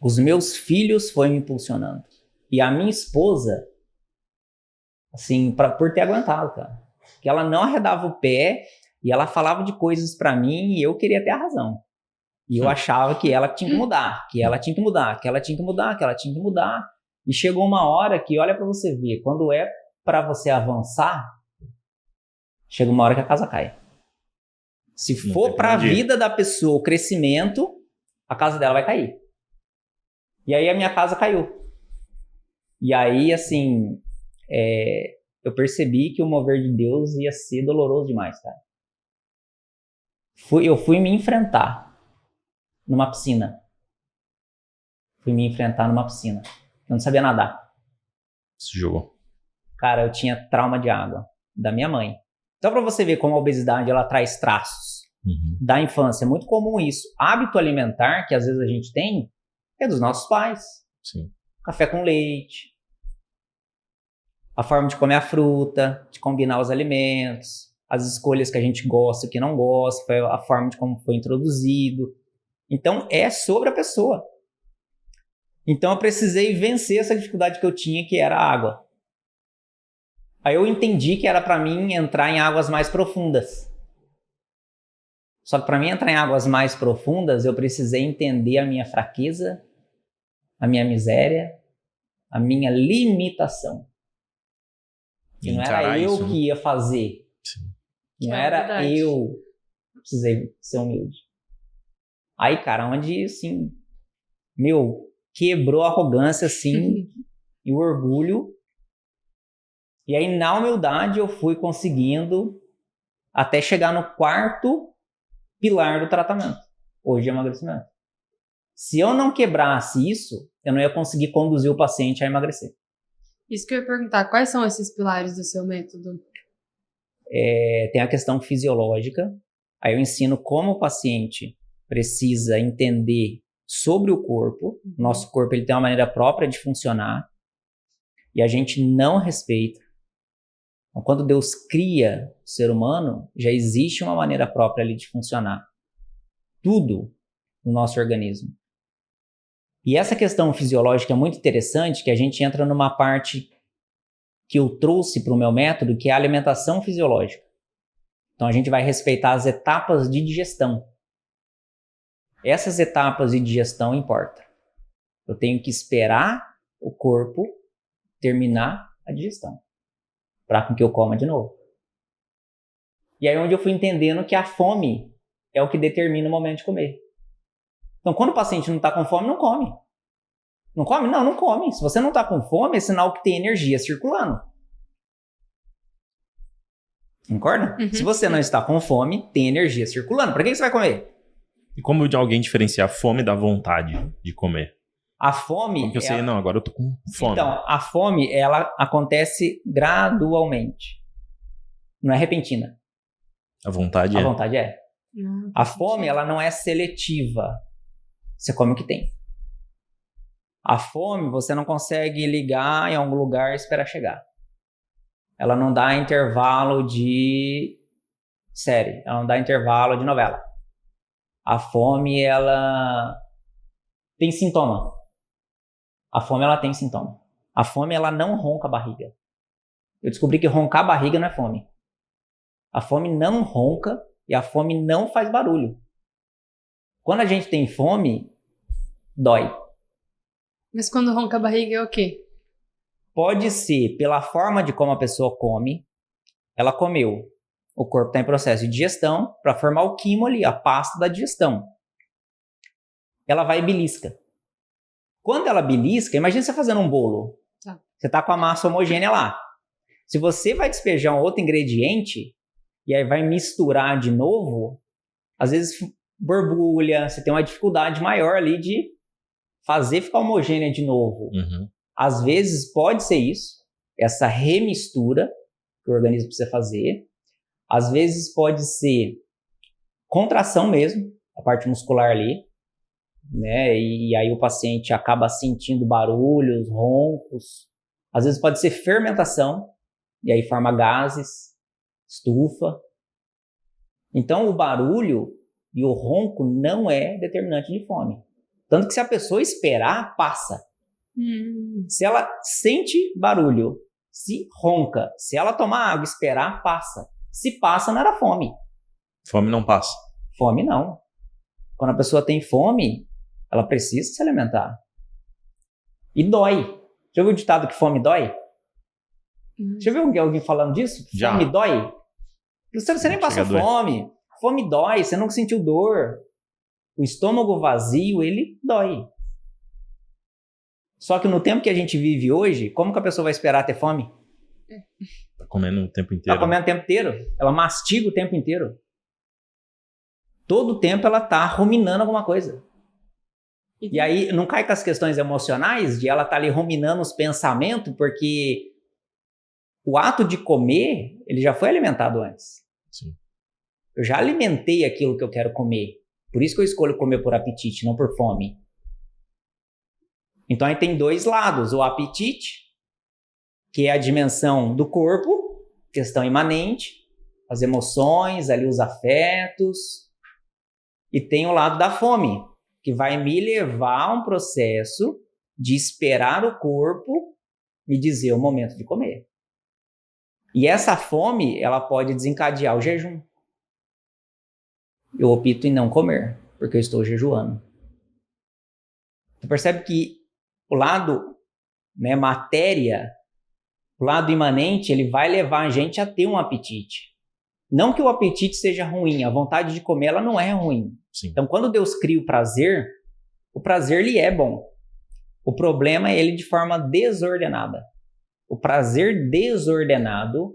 Os meus filhos foram me impulsionando. E a minha esposa, assim, por ter aguentado, cara. Que ela não arredava o pé e ela falava de coisas pra mim e eu queria ter a razão. E eu achava que ela tinha que mudar, que ela tinha que mudar, que ela tinha que mudar, que ela tinha que mudar. E chegou uma hora que, olha pra você ver, quando é pra você avançar, chega uma hora que a casa cai. Se for pra vida da pessoa o crescimento, a casa dela vai cair. E aí a minha casa caiu. E aí, assim, eu percebi que o mover de Deus ia ser doloroso demais, cara. Eu fui me enfrentar numa piscina. Eu não sabia nadar. Se jogou. Cara, eu tinha trauma de água da minha mãe. Então, pra você ver como a obesidade ela traz traços da infância, é muito comum isso. Hábito alimentar que às vezes a gente tem é dos nossos pais. Sim. Café com leite, a forma de comer a fruta, de combinar os alimentos, as escolhas que a gente gosta e que não gosta, foi a forma de como foi introduzido. Então, é sobre a pessoa. Então, eu precisei vencer essa dificuldade que eu tinha, que era a água. Aí eu entendi que era para mim entrar em águas mais profundas. Só que para mim entrar em águas mais profundas, eu precisei entender a minha fraqueza, a minha miséria, a minha limitação. Que não era eu que ia fazer. Sim. Não era eu. Precisei ser humilde. Aí, cara, onde, assim, quebrou a arrogância, assim, e o orgulho. E aí, na humildade, eu fui conseguindo até chegar no 4º pilar do tratamento. Hoje é emagrecimento. Se eu não quebrasse isso, eu não ia conseguir conduzir o paciente a emagrecer. Isso que eu ia perguntar, quais são esses pilares do seu método? Tem a questão fisiológica. Aí eu ensino como o paciente precisa entender sobre o corpo. Nosso corpo ele tem uma maneira própria de funcionar. E a gente não respeita. Então, quando Deus cria o ser humano, já existe uma maneira própria ali de funcionar. Tudo no nosso organismo. E essa questão fisiológica é muito interessante, que a gente entra numa parte que eu trouxe para o meu método, que é a alimentação fisiológica. Então, a gente vai respeitar as etapas de digestão. Essas etapas de digestão importam. Eu tenho que esperar o corpo terminar a digestão, para que eu coma de novo. E aí onde eu fui entendendo que a fome é o que determina o momento de comer. Então, quando o paciente não está com fome, não come. Não come? Não come. Se você não está com fome, é sinal que tem energia circulando. Concorda? Se você não está com fome, tem energia circulando. Para que você vai comer? E como alguém diferenciar a fome da vontade de comer? A fome... Como que eu sei, não, agora eu tô com fome. Então, a fome, ela acontece gradualmente. Não é repentina. A vontade é? A vontade é. A fome, ela não é seletiva. Você come o que tem. A fome, você não consegue ligar em algum lugar e esperar chegar. Ela não dá intervalo de série. Ela não dá intervalo de novela. A fome, ela tem sintoma. A fome, ela tem sintoma. A fome, ela não ronca a barriga. Eu descobri que roncar a barriga não é fome. A fome não ronca e a fome não faz barulho. Quando a gente tem fome, dói. Mas quando ronca a barriga é o quê? Pode ser pela forma de como a pessoa come. Ela comeu. O corpo está em processo de digestão para formar o quimo ali, a pasta da digestão. Ela vai e belisca. Quando ela belisca, imagina você fazendo um bolo. Tá. Você está com a massa homogênea lá. Se você vai despejar um outro ingrediente e aí vai misturar de novo, às vezes borbulha, você tem uma dificuldade maior ali de fazer ficar homogênea de novo. Uhum. Às vezes pode ser isso, essa remistura que o organismo precisa fazer. Às vezes pode ser contração mesmo, a parte muscular ali, né? E aí o paciente acaba sentindo barulhos, roncos. Às vezes pode ser fermentação, e aí forma gases, estufa. Então o barulho e o ronco não é determinante de fome. Tanto que se a pessoa esperar, passa. Se ela sente barulho, se ronca, se ela tomar água e esperar, passa. Se passa, não era fome. Fome não passa. Fome não. Quando a pessoa tem fome, ela precisa se alimentar. E dói. Já ouviu o ditado que fome dói? Já viu alguém falando disso? Já. Fome dói? Você nem passou fome. Fome dói, você nunca sentiu dor. O estômago vazio, ele dói. Só que no tempo que a gente vive hoje, como que a pessoa vai esperar ter fome? Tá comendo o tempo inteiro. Tá comendo o tempo inteiro. Ela mastiga o tempo inteiro. Todo o tempo ela tá ruminando alguma coisa. E aí não cai com as questões emocionais de ela tá ali ruminando os pensamentos, porque o ato de comer, ele já foi alimentado antes. Sim. Eu já alimentei aquilo que eu quero comer. Por isso que eu escolho comer por apetite, não por fome. Então aí tem dois lados. O apetite, que é a dimensão do corpo, questão imanente, as emoções, ali os afetos. E tem o lado da fome, que vai me levar a um processo de esperar o corpo me dizer o momento de comer. E essa fome, ela pode desencadear o jejum. Eu opto em não comer, porque eu estou jejuando. Você percebe que o lado, né, matéria, o lado imanente, ele vai levar a gente a ter um apetite. Não que o apetite seja ruim, a vontade de comer ela não é ruim. Sim. Então, quando Deus cria o prazer ele é bom. O problema é ele de forma desordenada. O prazer desordenado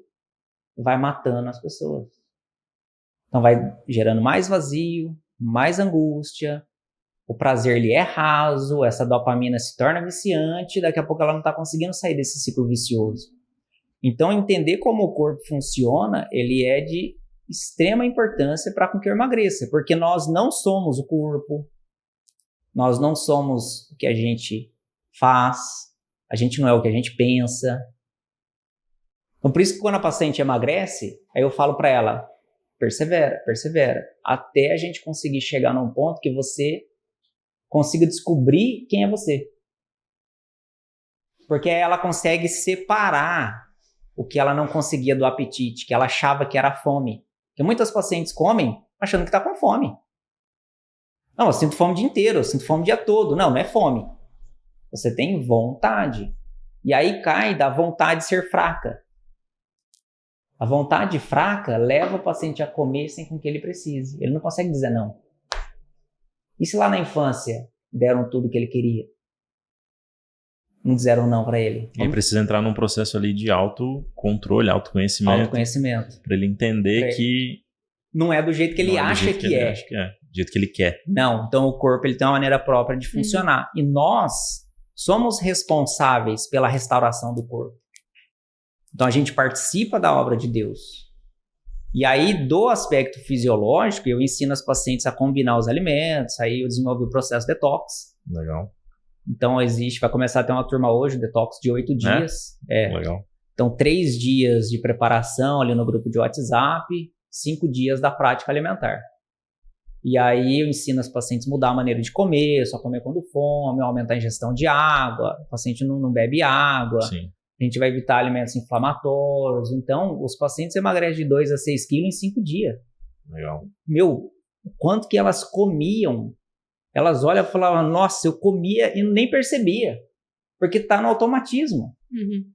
vai matando as pessoas. Então, vai gerando mais vazio, mais angústia. O prazer ele é raso, essa dopamina se torna viciante, daqui a pouco ela não está conseguindo sair desse ciclo vicioso. Então, entender como o corpo funciona, ele é de extrema importância para que eu emagreça, porque nós não somos o corpo, nós não somos o que a gente faz, a gente não é o que a gente pensa. Então, por isso que quando a paciente emagrece, aí eu falo para ela, persevera, persevera, até a gente conseguir chegar num ponto que você consiga descobrir quem é você. Porque aí ela consegue separar o que ela não conseguia do apetite, que ela achava que era fome. Porque muitas pacientes comem achando que está com fome. Não, eu sinto fome o dia inteiro, eu sinto fome o dia todo. Não, não é fome. Você tem vontade. E aí cai da vontade de ser fraca. A vontade fraca leva o paciente a comer sem que ele precise. Ele não consegue dizer não. E se lá na infância deram tudo que ele queria? Não disseram não para ele. Ele precisa entrar num processo ali de autocontrole, autoconhecimento. Para ele entender que não é do jeito que ele acha que é. Do jeito que ele quer. Não, então o corpo ele tem uma maneira própria de funcionar. E nós somos responsáveis pela restauração do corpo. Então a gente participa da obra de Deus. E aí, do aspecto fisiológico, eu ensino as pacientes a combinar os alimentos, aí eu desenvolvi o processo detox. Legal. Então vai começar a ter uma turma hoje, detox de 8 dias. Legal. Então 3 dias de preparação ali no grupo de WhatsApp, 5 dias da prática alimentar. E aí eu ensino as pacientes a mudar a maneira de comer, só comer quando fome, aumentar a ingestão de água, o paciente não bebe água. Sim. A gente vai evitar alimentos inflamatórios. Então, os pacientes emagrecem de 2 a 6 quilos em 5 dias. Legal. Meu, o quanto que elas comiam Elas olham e falavam, nossa, eu comia e nem percebia, porque está no automatismo. Uhum.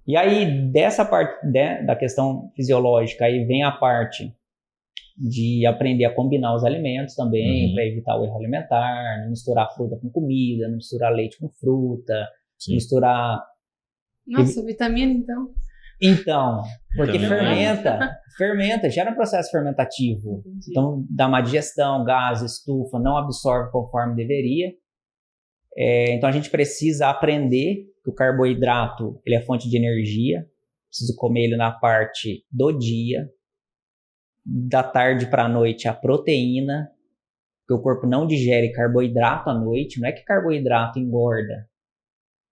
E aí, dessa parte da questão fisiológica, aí vem a parte de aprender a combinar os alimentos também, para evitar o erro alimentar, não misturar fruta com comida, não misturar leite com fruta, misturar... Nossa, vitamina, então? Então, porque fermenta, gera um processo fermentativo. Entendi. Então, dá má digestão, gás, estufa, não absorve conforme deveria. Então, a gente precisa aprender que o carboidrato ele é fonte de energia. Preciso comer ele na parte do dia. Da tarde para a noite, a proteína. Porque o corpo não digere carboidrato à noite. Não é que carboidrato engorda.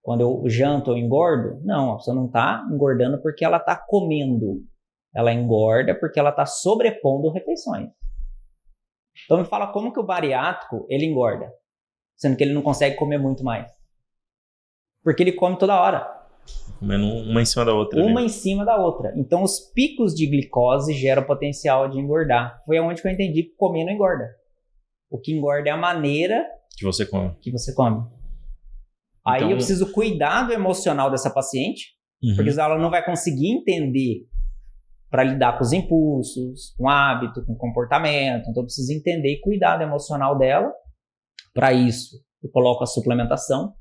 Quando eu janto, eu engordo? Não, a pessoa não está engordando porque ela está comendo. Ela engorda porque ela está sobrepondo refeições. Então me fala como que o bariátrico ele engorda, sendo que ele não consegue comer muito mais. Porque ele come toda hora. Comendo uma em cima da outra. Uma em cima da outra. Então os picos de glicose geram potencial de engordar. Foi onde que eu entendi que comer não engorda. O que engorda é a maneira que você come. Aí eu preciso cuidar do emocional dessa paciente, porque ela não vai conseguir entender para lidar com os impulsos, com o hábito, com o comportamento. Então eu preciso entender e cuidar do emocional dela. Para isso, eu coloco a suplementação,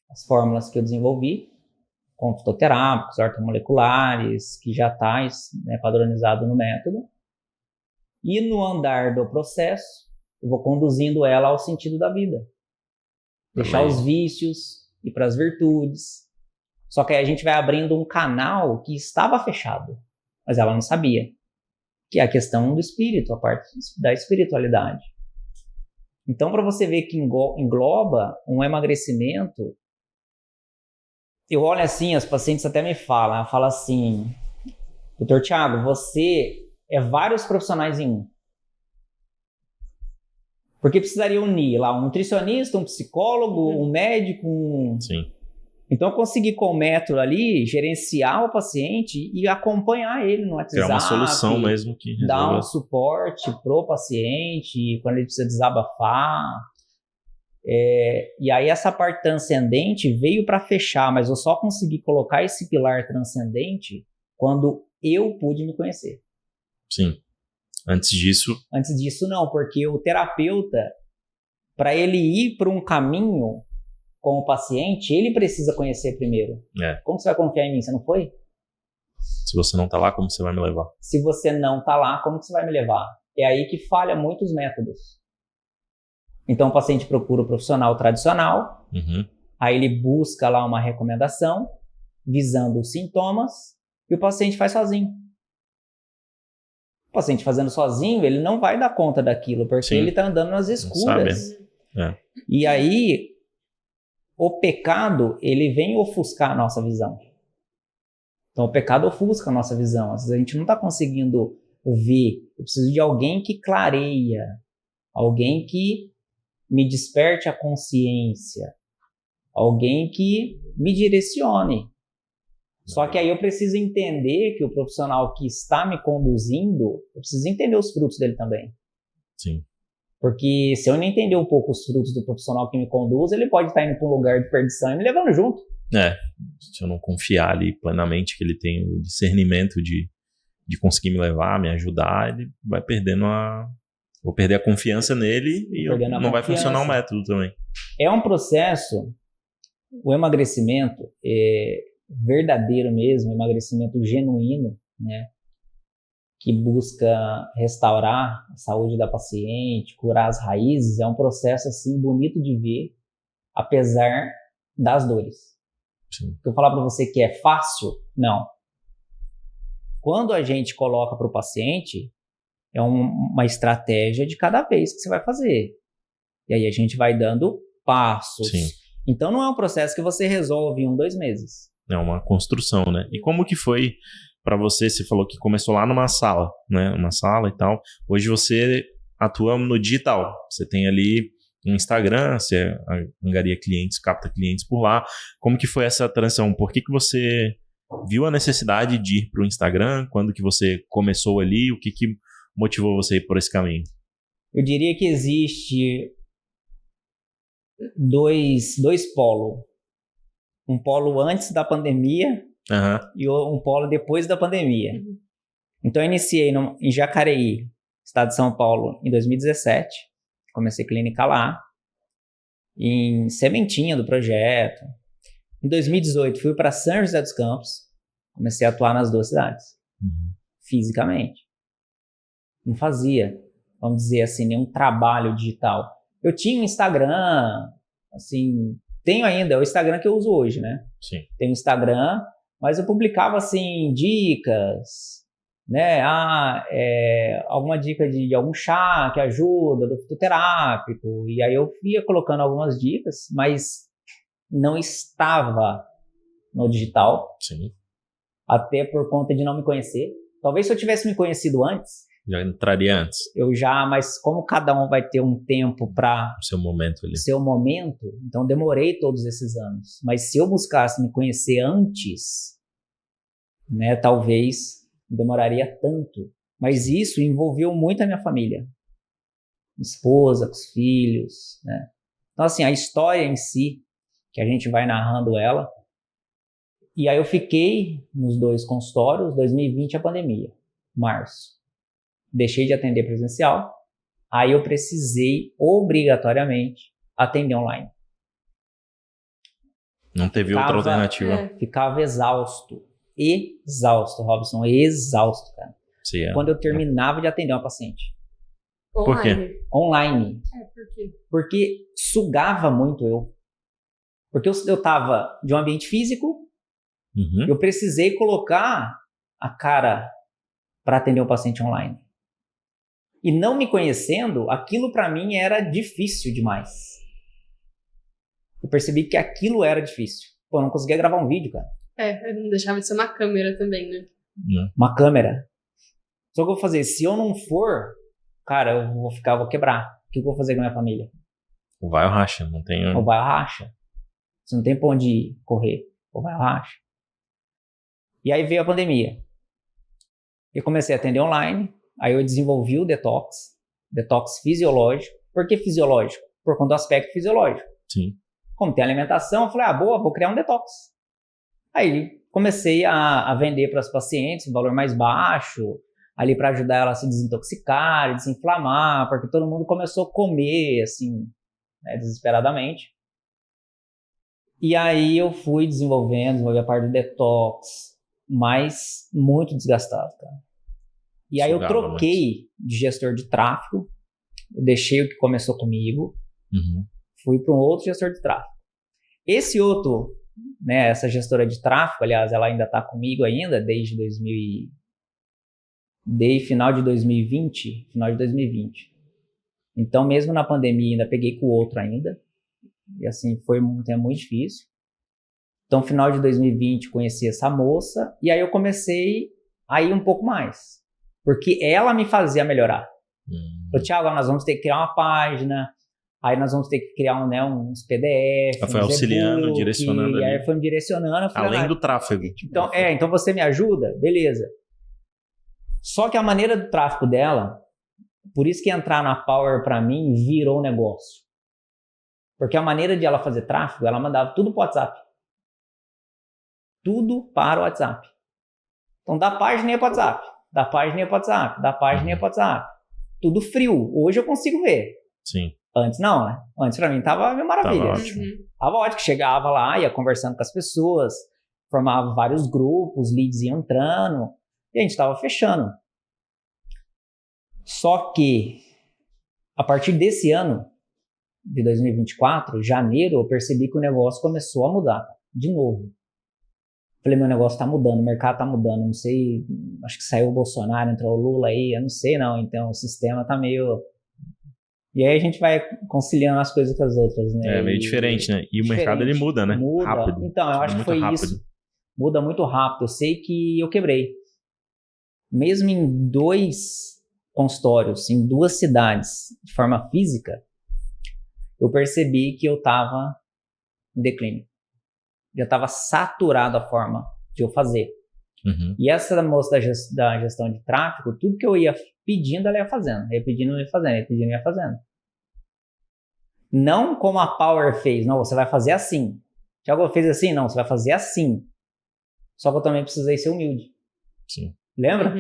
as fórmulas que eu desenvolvi, com fitoterápicos, ortomoleculares, que já está padronizado no método. E no andar do processo, eu vou conduzindo ela ao sentido da vida. Deixar os vícios, ir para as virtudes. Só que aí a gente vai abrindo um canal que estava fechado, mas ela não sabia. Que é a questão do espírito, a parte da espiritualidade. Então, para você ver que engloba um emagrecimento, eu olho assim, as pacientes até me falam, ela fala assim, Dr. Thiago, você é vários profissionais em um. Porque precisaria unir lá um nutricionista, um psicólogo, um médico, Sim. Então eu consegui com o método ali gerenciar o paciente e acompanhar ele no WhatsApp. Criar uma solução mesmo que resolva. Dar um suporte pro paciente quando ele precisa desabafar. E aí essa parte transcendente veio para fechar, mas eu só consegui colocar esse pilar transcendente quando eu pude me conhecer. Sim. Antes disso não, porque o terapeuta, para ele ir para um caminho com o paciente, ele precisa conhecer primeiro. Como você vai confiar em mim? Você não foi? Se você não tá lá, como você vai me levar? Se você não tá lá, como você vai me levar? É aí que falha muitos métodos. Então o paciente procura o profissional tradicional, aí ele busca lá uma recomendação, visando os sintomas, e o paciente faz sozinho. O paciente fazendo sozinho, ele não vai dar conta daquilo, porque ele está andando nas escuras. E aí, o pecado, ele vem ofuscar a nossa visão. Então, o pecado ofusca a nossa visão. Às vezes a gente não está conseguindo ver. Eu preciso de alguém que clareia, alguém que me desperte a consciência, alguém que me direcione. Só que aí eu preciso entender que o profissional que está me conduzindo, eu preciso entender os frutos dele também. Sim. Porque se eu não entender um pouco os frutos do profissional que me conduz, ele pode estar indo para um lugar de perdição e me levando junto. Se eu não confiar ali plenamente que ele tem o discernimento de conseguir me levar, me ajudar, ele vai perdendo vou perder a confiança nele e não vai funcionar o método também. É um processo, o emagrecimento verdadeiro mesmo, emagrecimento genuíno, né, que busca restaurar a saúde da paciente, curar as raízes, é um processo assim bonito de ver, apesar das dores. Sim. Eu falar para você que é fácil, não. Quando a gente coloca para o paciente, é uma estratégia de cada vez que você vai fazer. E aí a gente vai dando passos. Sim. Então não é um processo que você resolve em 1, 2 meses. É uma construção, né? E como que foi para você? Você falou que começou lá numa sala, né? Uma sala e tal. Hoje você atua no digital. Você tem ali um Instagram, você angaria clientes, capta clientes por lá. Como que foi essa transição? Por que você viu a necessidade de ir para o Instagram? Quando que você começou ali? O que motivou você a ir por esse caminho? Eu diria que existe dois polos. Um polo antes da pandemia e um polo depois da pandemia. Então, eu iniciei em Jacareí, estado de São Paulo, em 2017. Comecei clínica lá, em sementinha do projeto. Em 2018, fui para São José dos Campos. Comecei a atuar nas duas cidades, fisicamente. Não fazia, vamos dizer assim, nenhum trabalho digital. Eu tinha um Instagram, assim, tenho ainda, é o Instagram que eu uso hoje, né? Sim. Tenho Instagram, mas eu publicava, assim, dicas, né? Alguma dica de algum chá que ajuda, do fitoterápico, e aí eu ia colocando algumas dicas, mas não estava no digital. Sim. Até por conta de não me conhecer. Talvez se eu tivesse me conhecido antes, já entraria antes. Mas como cada um vai ter um tempo para o seu momento ali. Seu momento, então demorei todos esses anos. Mas se eu buscasse me conhecer antes, né, talvez demoraria tanto. Mas isso envolveu muito a minha família. Minha esposa, com os filhos, né? Então, assim, a história em si, que a gente vai narrando ela. E aí eu fiquei nos 2 consultórios, 2020 a pandemia, março. Deixei de atender presencial, aí eu precisei obrigatoriamente atender online. Não teve outra alternativa. Ficava exausto, Robson, exausto, cara. Sim, quando eu terminava de atender uma paciente. Por quê? Online. Por quê? Porque sugava muito eu. Porque eu tava de um ambiente físico, eu precisei colocar a cara para atender um paciente online. E não me conhecendo, aquilo para mim era difícil demais. Eu percebi que aquilo era difícil. Pô, eu não conseguia gravar um vídeo, cara. Eu não deixava de ser uma câmera também, né? Uma câmera. Só que eu vou fazer, se eu não for, cara, eu vou quebrar. O que eu vou fazer com a minha família? Ou vai ou racha, não tem... Ou vai ou racha. Você não tem pra onde correr. Ou vai ou racha. E aí veio a pandemia. Eu comecei a atender online, aí eu desenvolvi o detox fisiológico. Por que fisiológico? Por conta do aspecto fisiológico. Sim. Como tem alimentação, eu falei, vou criar um detox. Aí comecei a vender para os pacientes um valor mais baixo, ali para ajudar ela a se desintoxicar, desinflamar, porque todo mundo começou a comer, assim, né, desesperadamente. E aí eu fui desenvolvi a parte do detox, mas muito desgastado, cara. E aí eu troquei de gestor de tráfego, eu deixei o que começou comigo, fui para um outro gestor de tráfego. Esse outro, né, essa gestora de tráfego, aliás, ela ainda está comigo ainda desde final de 2020. Então, mesmo na pandemia, ainda peguei com o outro ainda. E assim, foi um tempo muito difícil. Então, final de 2020, conheci essa moça. E aí eu comecei a ir um pouco mais. Porque ela me fazia melhorar. Thiago, nós vamos ter que criar uma página. Aí nós vamos ter que criar uns PDF. Ela foi auxiliando, direcionando ali. Aí foi me direcionando. Falei, além do tráfego. Então você me ajuda? Beleza. Só que a maneira do tráfego dela, por isso que entrar na Power pra mim virou um negócio. Porque a maneira de ela fazer tráfego, ela mandava tudo pro WhatsApp. Tudo para o WhatsApp. Então da página ia pro WhatsApp, da página ia pro WhatsApp, da página ia pro WhatsApp. Tudo frio. Hoje eu consigo ver. Sim. Antes não, né? Antes pra mim tava uma maravilha. Tava ótimo. Tava ótimo. Chegava lá, ia conversando com as pessoas, formava vários grupos, leads iam entrando, e a gente tava fechando. Só que, a partir desse ano, de 2024, janeiro, eu percebi que o negócio começou a mudar, de novo. Falei, meu negócio tá mudando, o mercado tá mudando, não sei, acho que saiu o Bolsonaro, entrou o Lula aí, eu não sei não, então o sistema tá meio... E aí a gente vai conciliando as coisas com as outras, né? É meio diferente, né? E o mercado, ele muda, né? Muda. Rápido. Então, eu acho que foi rápido. Isso. Muda muito rápido. Eu sei que eu quebrei. Mesmo em 2 consultórios, em 2 cidades, de forma física, eu percebi que eu estava em declínio. Já estava saturado a forma de eu fazer. E essa moça da gestão de tráfego, tudo que eu ia pedindo, ela ia fazendo. Ia pedindo, ela ia fazendo. Ia pedindo, ela ia fazendo. Não como a Power fez. Não, você vai fazer assim. Tiago fez assim? Não, você vai fazer assim. Só que eu também precisei ser humilde. Sim. Lembra?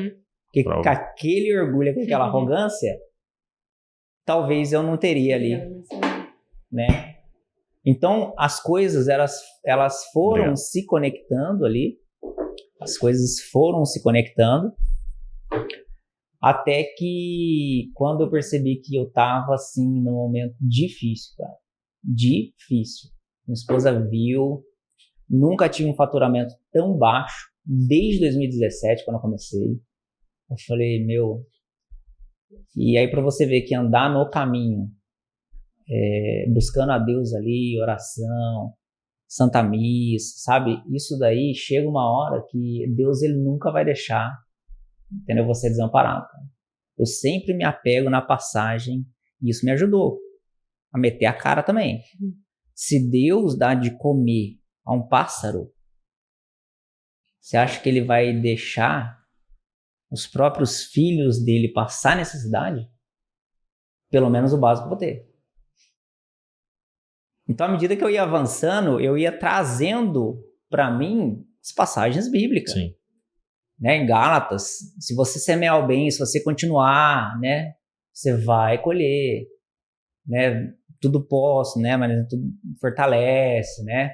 Porque Prova. com aquele orgulho, com aquela arrogância, talvez eu não teria ali, né? Então, as coisas, elas foram Obrigado. se conectando ali. As coisas foram se conectando. Até que, quando eu percebi que eu tava, assim, num momento difícil, cara. Difícil. Minha esposa viu. Nunca tive um faturamento tão baixo. Desde 2017, quando eu comecei. Eu falei, meu... E aí, pra você ver que andar no caminho, buscando a Deus ali, oração, Santa Missa, sabe? Isso daí, chega uma hora que Deus, ele nunca vai deixar, entendeu? Você desamparado. Cara. Eu sempre me apego na passagem e isso me ajudou a meter a cara também. Se Deus dá de comer a um pássaro, você acha que ele vai deixar os próprios filhos dele passar necessidade? Pelo menos o básico eu vou ter. Então, à medida que eu ia avançando, eu ia trazendo para mim as passagens bíblicas. Sim. Né? Em Gálatas, se você semear o bem, se você continuar, né, você vai colher. Né? Tudo posso, né? Mas tudo fortalece, né?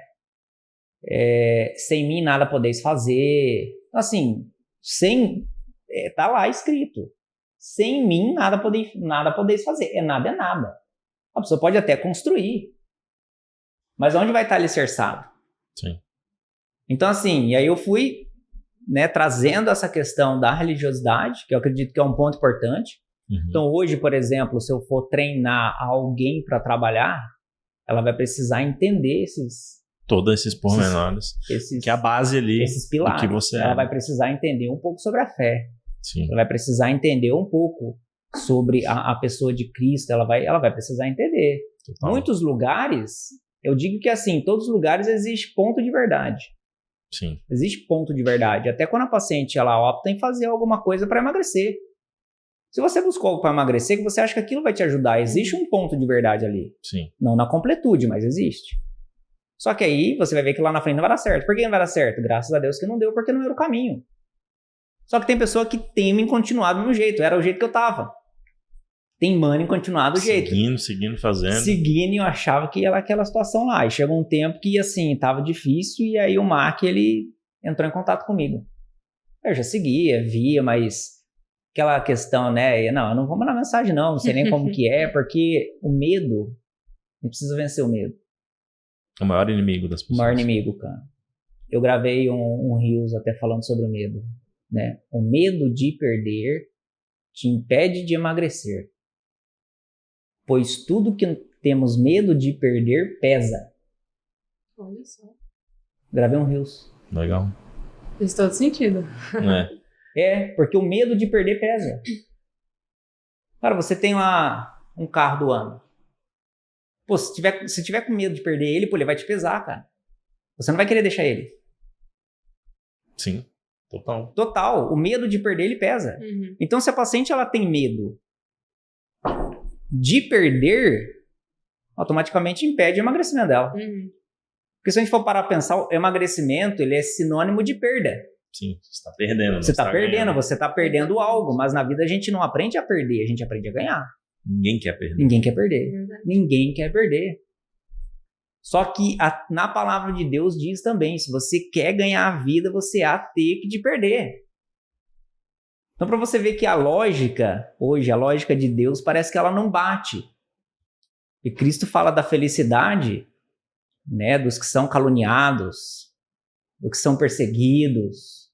Sem mim nada podeis fazer. Então, assim, tá lá escrito. Sem mim nada podeis fazer. Nada é nada. A pessoa pode até construir. Mas onde vai estar alicerçado? Sim. Então, assim, e aí eu fui, né, trazendo essa questão da religiosidade, que eu acredito que é um ponto importante. Uhum. Então, hoje, por exemplo, se eu for treinar alguém para trabalhar, ela vai precisar entender Todos esses pormenores. Que é a base ali esses pilares. do que você ela é. vai precisar entender um pouco sobre a fé. Sim. Ela vai precisar entender um pouco sobre a pessoa de Cristo. Ela vai precisar entender. Total. Muitos lugares, eu digo que assim, em todos os lugares existe ponto de verdade. Sim. Existe ponto de verdade. Até quando a paciente ela opta em fazer alguma coisa para emagrecer. Se você buscou algo para emagrecer, que você acha que aquilo vai te ajudar, existe um ponto de verdade ali. Sim. Não na completude, mas existe. Só que aí você vai ver que lá na frente não vai dar certo. Por que não vai dar certo? Graças a Deus que não deu, porque não era o caminho. Só que tem pessoa que teme em continuar do meu jeito. Era o jeito que eu tava. Tem mano em continuar do jeito. Seguindo, fazendo. Seguindo, e eu achava que era aquela situação lá. E chegou um tempo que, assim, tava difícil, e aí o Mark, ele entrou em contato comigo. Eu já seguia, via, mas aquela questão, né? Não, eu não vou mandar mensagem não sei nem como que é, porque o medo, a gente precisa vencer o medo. O maior inimigo das pessoas. O maior inimigo, cara. Eu gravei um Reels até falando sobre o medo, né? O medo de perder te impede de emagrecer. Pois tudo que temos medo de perder pesa. Olha só. Gravei um Reels. Legal. Faz todo sentido. Porque o medo de perder pesa. Cara, você tem lá um carro do ano. Pô, se tiver com medo de perder ele, pô, ele vai te pesar, cara. Você não vai querer deixar ele. Sim, total. Total. O medo de perder, ele pesa. Uhum. Então, se a paciente ela tem medo de perder, automaticamente impede o emagrecimento dela. Uhum. Porque se a gente for parar a pensar, o emagrecimento, ele é sinônimo de perda. Sim, você está perdendo. Você está perdendo, ganhando. você está perdendo algo. Mas na vida a gente não aprende a perder, a gente aprende a ganhar. Ninguém quer perder. Ninguém quer perder. Verdade. Ninguém quer perder. Só que na palavra de Deus diz também, se você quer ganhar a vida, você há ter que de perder. Então, para você ver que a lógica, hoje, a lógica de Deus, parece que ela não bate. E Cristo fala da felicidade, né, dos que são caluniados, dos que são perseguidos,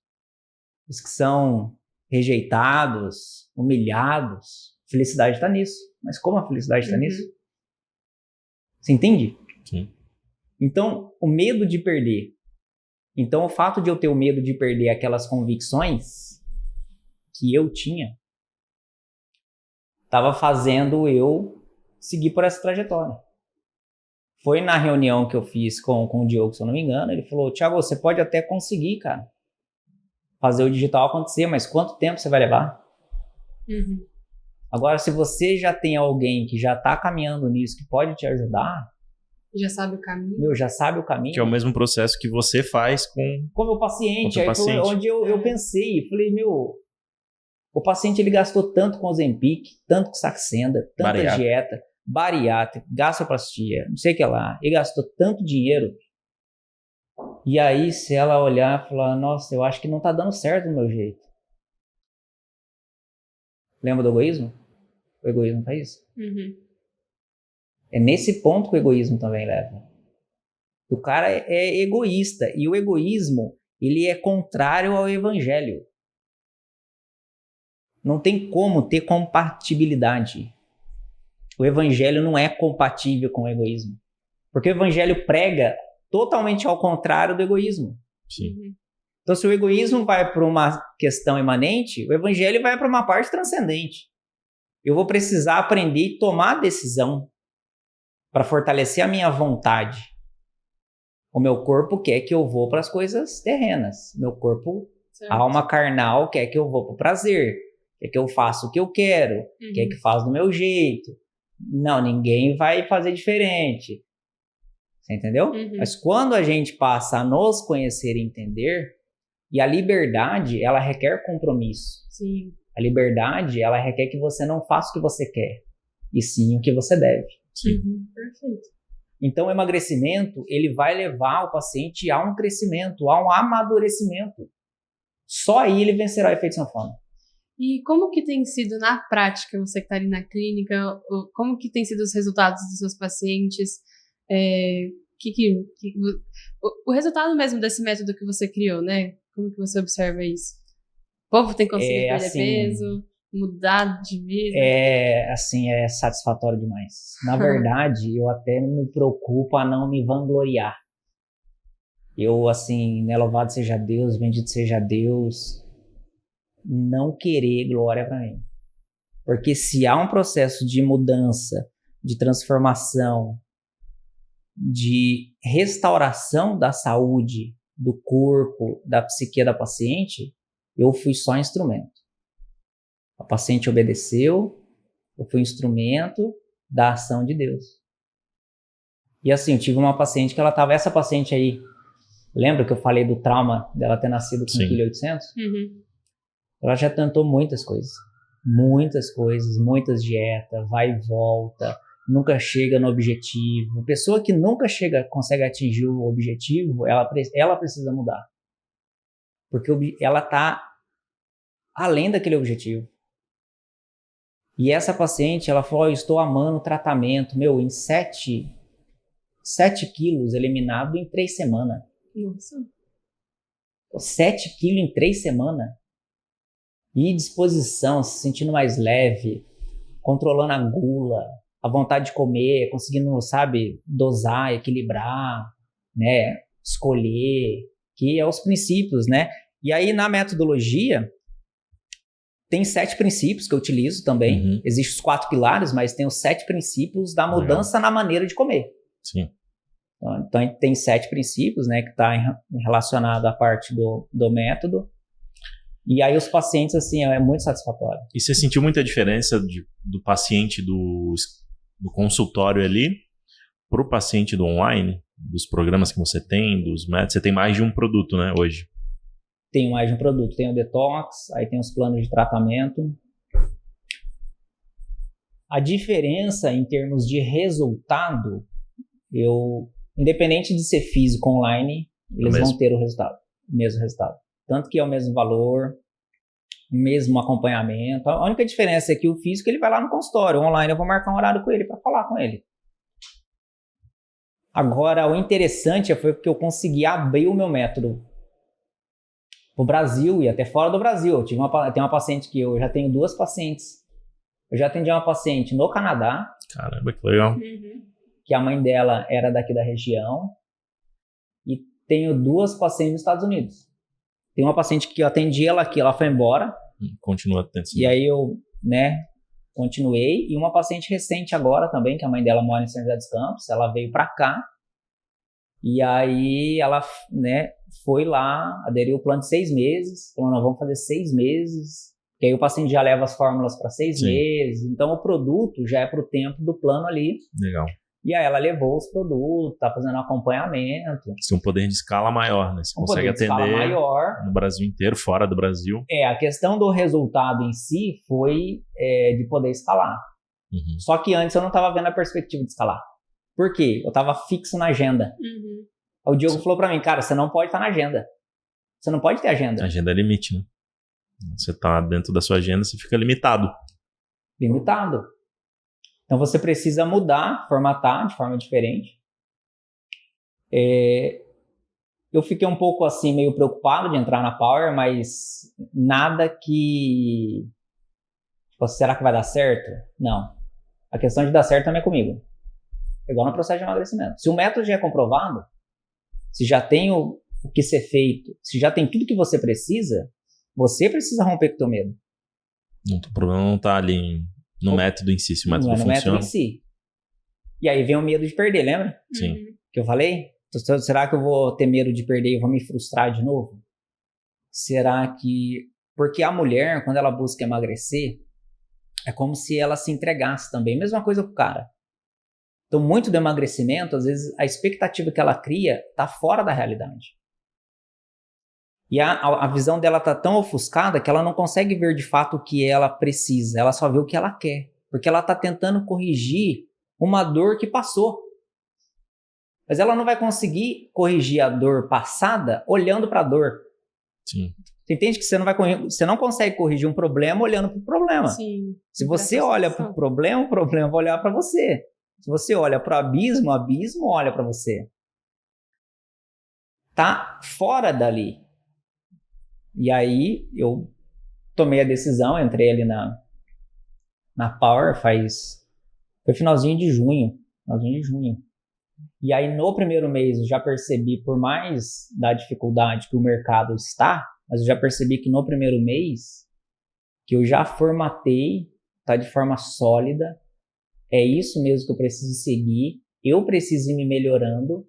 dos que são rejeitados, humilhados. A felicidade está nisso. Mas como a felicidade está nisso? Você entende? Sim. Então, o medo de perder. Então, o fato de eu ter o medo de perder aquelas convicções que eu tinha, estava fazendo eu seguir por essa trajetória. Foi na reunião que eu fiz com o Diogo, se eu não me engano, ele falou, Thiago, você pode até conseguir, cara, fazer o digital acontecer, mas quanto tempo você vai levar? Uhum. Agora, se você já tem alguém que já está caminhando nisso, que pode te ajudar, Já sabe o caminho. já sabe o caminho. Que é o mesmo processo que você faz com O meu paciente, Com o aí foi paciente. onde eu pensei, falei, o paciente ele gastou tanto com Ozempic, tanto com Saxenda, tanta Bariátrica. dieta, bariátrica, gastroplastia, não sei o que lá, ele gastou tanto dinheiro. E aí, se ela olhar e falar, nossa, eu acho que não tá dando certo do meu jeito. Lembra do egoísmo? O egoísmo faz isso. Uhum. É nesse ponto que o egoísmo também leva. O cara é egoísta, e o egoísmo, ele é contrário ao evangelho. Não tem como ter compatibilidade. O evangelho não é compatível com o egoísmo. Porque o evangelho prega totalmente ao contrário do egoísmo. Sim. Uhum. Então, se o egoísmo vai para uma questão imanente, o evangelho vai para uma parte transcendente. Eu vou precisar aprender e tomar decisão para fortalecer a minha vontade. O meu corpo quer que eu vou para as coisas terrenas. Meu corpo, Certo. a alma carnal, quer que eu vou para o prazer. Quer que eu faça o que eu quero. Uhum. Quer que eu faça do meu jeito. Não, ninguém vai fazer diferente. Você entendeu? Uhum. Mas quando a gente passa a nos conhecer e entender, e a liberdade, ela requer compromisso. Sim. A liberdade, ela requer que você não faça o que você quer, e sim o que você deve. Sim. Uhum. Perfeito. Então, o emagrecimento, ele vai levar o paciente a um crescimento, a um amadurecimento. Só aí ele vencerá o efeito sanfona. E como que tem sido na prática, você que está ali na clínica, como que tem sido os resultados dos seus pacientes? O resultado mesmo desse método que você criou, né? Como que você observa isso? O povo tem conseguido perder peso, mudar de vida? É satisfatório demais. Na verdade, eu até me preocupo a não me vangloriar. Eu, né, louvado seja Deus, bendito seja Deus, não querer glória para mim. Porque se há um processo de mudança, de transformação, de restauração da saúde, do corpo, da psique da paciente, eu fui só instrumento. A paciente obedeceu, eu fui instrumento da ação de Deus. E assim, eu tive uma paciente que essa paciente aí, lembra que eu falei do trauma dela ter nascido com 1,8 kg? Uhum. Ela já tentou muitas coisas, muitas dietas, vai e volta, nunca chega no objetivo. A pessoa que nunca consegue atingir o objetivo, ela precisa mudar. Porque ela está além daquele objetivo. E essa paciente, ela falou, eu estou amando o tratamento, em 7 quilos eliminado em 3 semanas. Nossa. 7 quilos em 3 semanas. E disposição, se sentindo mais leve, controlando a gula, a vontade de comer, conseguindo, dosar, equilibrar, né, escolher, que é os princípios, né? E aí na metodologia tem 7 princípios que eu utilizo também. Uhum. Existem os 4 pilares, mas tem os 7 princípios da mudança na maneira de comer. Sim. Então tem 7 princípios, né, que está relacionado à parte do método. E aí os pacientes, é muito satisfatório. E você sentiu muita diferença do paciente do consultório ali pro paciente do online? Dos programas que você tem, dos métodos? Você tem mais de um produto, né, hoje? Tenho mais de um produto. Tem o detox, aí tem os planos de tratamento. A diferença em termos de resultado, independente de ser físico ou online, eles vão ter o mesmo resultado. Tanto que é o mesmo valor, mesmo acompanhamento. A única diferença é que o físico ele vai lá no consultório, o online eu vou marcar um horário com ele para falar com ele. Agora, o interessante foi que eu consegui abrir o meu método para o Brasil e até fora do Brasil. Tem uma paciente que eu já tenho 2 pacientes. Eu já atendi uma paciente no Canadá. Caramba, que legal. Uhum. Que a mãe dela era daqui da região. E tenho 2 pacientes nos Estados Unidos. Tem uma paciente que eu atendi ela aqui, ela foi embora. Continua atendendo. E aí eu, continuei. E uma paciente recente agora também, que a mãe dela mora em São José dos Campos. Ela veio para cá. E aí ela, foi lá, aderiu ao plano de 6 meses. Falou, nós vamos fazer 6 meses. Que aí o paciente já leva as fórmulas para 6 Sim. meses. Então o produto já é para o tempo do plano ali. Legal. E aí ela levou os produtos, tá fazendo um acompanhamento. Você tem um poder de escala maior, né? Você Um consegue poder de escala atender maior. no Brasil inteiro, fora do Brasil. A questão do resultado em si foi de poder escalar. Uhum. Só que antes eu não estava vendo a perspectiva de escalar. Por quê? Eu estava fixo na agenda. Uhum. Aí o Diogo falou para mim, cara, você não pode estar na agenda. Você não pode ter agenda. A agenda é limite, né? Você tá dentro da sua agenda, você fica limitado. Limitado. Então você precisa mudar, formatar de forma diferente. Eu fiquei um pouco assim, meio preocupado de entrar na Power, mas nada que... Tipo, será que vai dar certo? Não. A questão de dar certo também é comigo. Igual no processo de emagrecimento. Se o método já é comprovado, se já tem o que ser feito, se já tem tudo que você precisa romper com o teu medo. O problema não tá ali no método em si, se o método não é no funciona. método em si. E aí vem o medo de perder, lembra? Sim. Uhum. Que eu falei? Então, será que eu vou ter medo de perder e vou me frustrar de novo? Será que... Porque a mulher, quando ela busca emagrecer, é como se ela se entregasse também. Mesma coisa com o cara. Então, muito do emagrecimento, às vezes, a expectativa que ela cria está fora da realidade. E a visão dela está tão ofuscada que ela não consegue ver de fato o que ela precisa. Ela só vê o que ela quer. Porque ela está tentando corrigir uma dor que passou. Mas ela não vai conseguir corrigir a dor passada olhando para a dor. Sim. Você entende que você não consegue corrigir um problema olhando para o problema. Sim. Se você olha para o problema vai olhar para você. Se você olha para o abismo olha para você. Tá fora dali. E aí eu tomei a decisão, entrei ali na Power foi finalzinho de junho. E aí no primeiro mês eu já percebi, por mais da dificuldade que o mercado está, mas eu já percebi que no primeiro mês que eu já formatei, tá de forma sólida, é isso mesmo que eu preciso seguir, eu preciso ir me melhorando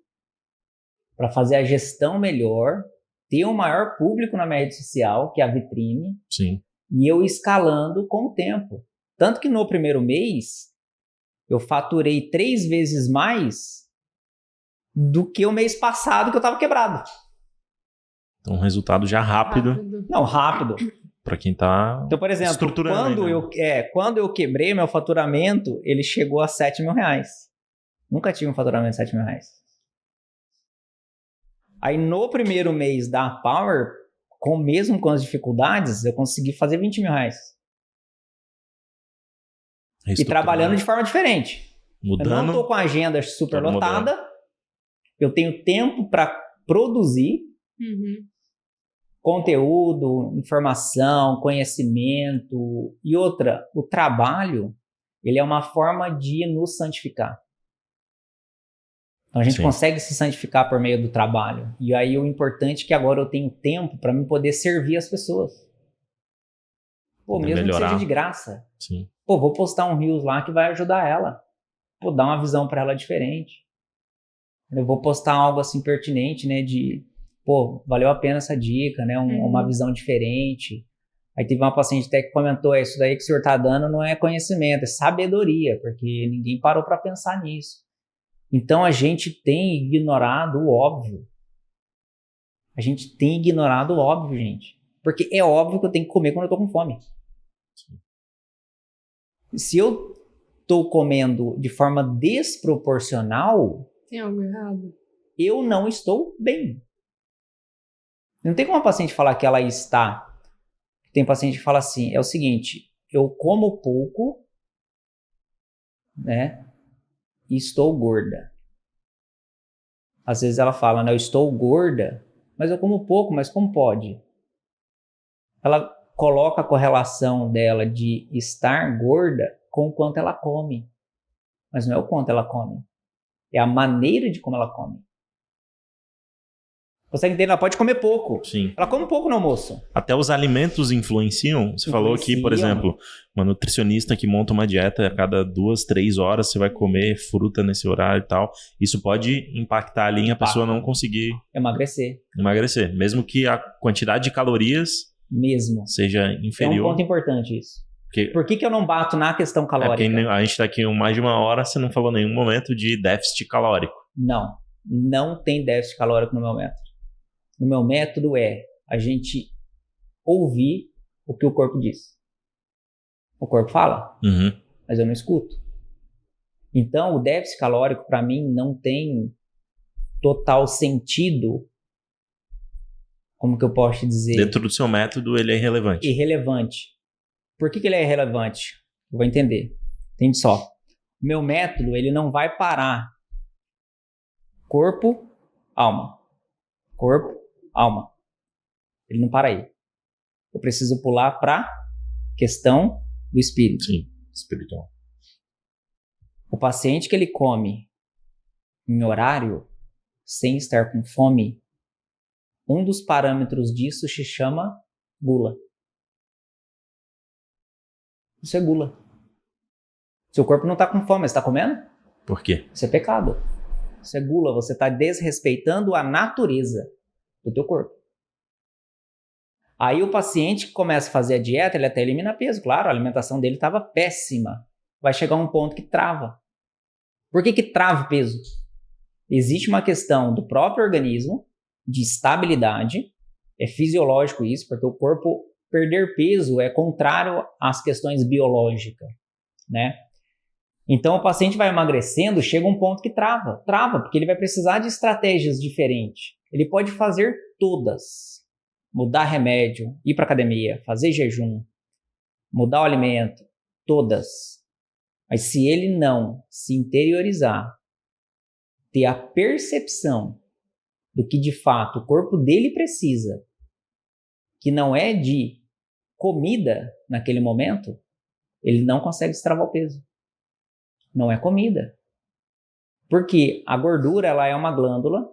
para fazer a gestão melhor, ter um maior público na minha rede social, que é a vitrine, Sim. e eu escalando com o tempo. Tanto que no primeiro mês eu faturei 3 vezes mais do que o mês passado que eu estava quebrado. Então, um resultado já rápido. Não, rápido. Para quem tá Então, por exemplo, quando eu quebrei meu faturamento, ele chegou a R$7.000. Nunca tive um faturamento de R$7.000. Aí no primeiro mês da Power, mesmo com as dificuldades, eu consegui fazer R$20.000. E trabalhando de forma diferente. Mudando. Eu não estou com a agenda super lotada. Eu tenho tempo para produzir conteúdo, informação, conhecimento. E outra, o trabalho, ele é uma forma de nos santificar. Então a gente consegue se santificar por meio do trabalho. E aí o importante é que agora eu tenho tempo para me poder servir as pessoas. Pô, mesmo que seja de graça. Sim. Pô, vou postar um Reels lá que vai ajudar ela. Pô, dar uma visão para ela diferente. Eu vou postar algo assim pertinente, né, de, pô, valeu a pena essa dica, né, uma visão diferente. Aí teve uma paciente até que comentou, isso daí que o senhor tá dando não é conhecimento, é sabedoria, porque ninguém parou para pensar nisso. Então a gente tem ignorado o óbvio. A gente tem ignorado o óbvio, gente. Porque é óbvio que eu tenho que comer quando eu tô com fome. Sim. Se eu tô comendo de forma desproporcional, tem algo errado. Eu não estou bem. Não tem como a paciente falar que ela está. Tem paciente que fala assim, é o seguinte, eu como pouco, né, e estou gorda. Às vezes ela fala, né, eu estou gorda, mas eu como pouco, mas como pode? Ela coloca a correlação dela de estar gorda com o quanto ela come. Mas não é o quanto ela come. É a maneira de como ela come. Você entende? Ela pode comer pouco. Sim. Ela come pouco no almoço. Até os alimentos influenciam. Você falou aqui, por exemplo, uma nutricionista que monta uma dieta a cada 2, 3 horas, você vai comer fruta nesse horário e tal. Isso pode impactar ali em a pessoa não conseguir emagrecer. Mesmo que a quantidade de calorias mesmo. seja É um inferior. ponto importante isso. Porque, Por que eu não bato na questão calórica? porque a gente está aqui mais de uma hora, você não falou em nenhum momento de déficit calórico. Não tem déficit calórico no meu método. O meu método é a gente ouvir o que o corpo diz. O corpo fala, Uhum. mas eu não escuto. Então, o déficit calórico, para mim, não tem total sentido, como que eu posso te dizer? Dentro do seu método, ele é irrelevante. Irrelevante. Por que ele é irrelevante? Eu vou entender. Entende só. Meu método, ele não vai parar corpo, alma. Corpo, alma. Ele não para aí. Eu preciso pular para questão do espírito. Sim, espiritual. O paciente que ele come em horário, sem estar com fome, um dos parâmetros disso se chama gula. Isso é gula. Seu corpo não está com fome, mas está comendo? Por quê? Isso é pecado. Isso é gula. Você está desrespeitando a natureza do teu corpo. Aí o paciente que começa a fazer a dieta, ele até elimina peso. Claro, a alimentação dele estava péssima. Vai chegar um ponto que trava. Por que trava o peso? Existe uma questão do próprio organismo, de estabilidade. É fisiológico isso, porque o corpo perder peso é contrário às questões biológicas, né? Então o paciente vai emagrecendo, chega um ponto que trava, porque ele vai precisar de estratégias diferentes. Ele pode fazer todas, mudar remédio, ir para academia, fazer jejum, mudar o alimento, todas. Mas se ele não se interiorizar, ter a percepção do que de fato o corpo dele precisa, que não é de comida naquele momento, ele não consegue destravar o peso. Não é comida. Porque a gordura, ela é uma glândula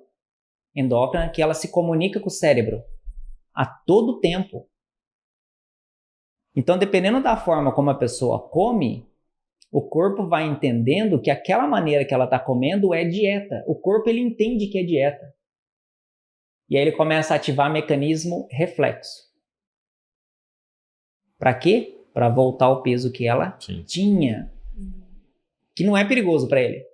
endócrina que ela se comunica com o cérebro a todo tempo. Então, dependendo da forma como a pessoa come, o corpo vai entendendo que aquela maneira que ela está comendo é dieta. O corpo, ele entende que é dieta. E aí ele começa a ativar mecanismo reflexo. Para quê? Para voltar ao peso que ela tinha. Que não é perigoso para ele.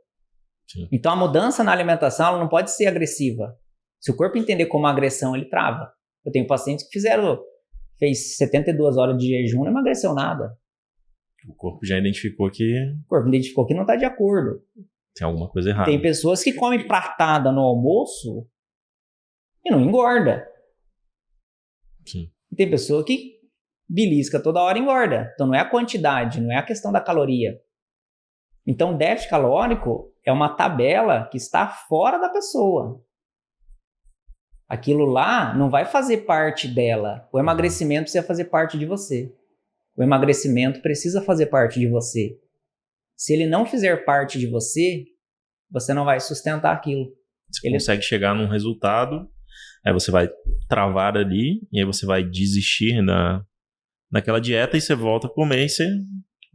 Sim. Então a mudança na alimentação ela não pode ser agressiva. Se o corpo entender como agressão, ele trava. Eu tenho pacientes que fez 72 horas de jejum e não emagreceu nada. O corpo já identificou que O corpo identificou que não está de acordo. tem alguma coisa errada. Tem pessoas que comem pratada no almoço e não engorda. Sim. E tem pessoa que belisca toda hora e engorda. Então não é a quantidade, não é a questão da caloria. Então déficit calórico é uma tabela que está fora da pessoa. Aquilo lá não vai fazer parte dela. O emagrecimento precisa fazer parte de você. O emagrecimento precisa fazer parte de você. Se ele não fizer parte de você, você não vai sustentar aquilo. Você consegue chegar num resultado, aí você vai travar ali, e aí você vai desistir daquela dieta e você volta a comer e você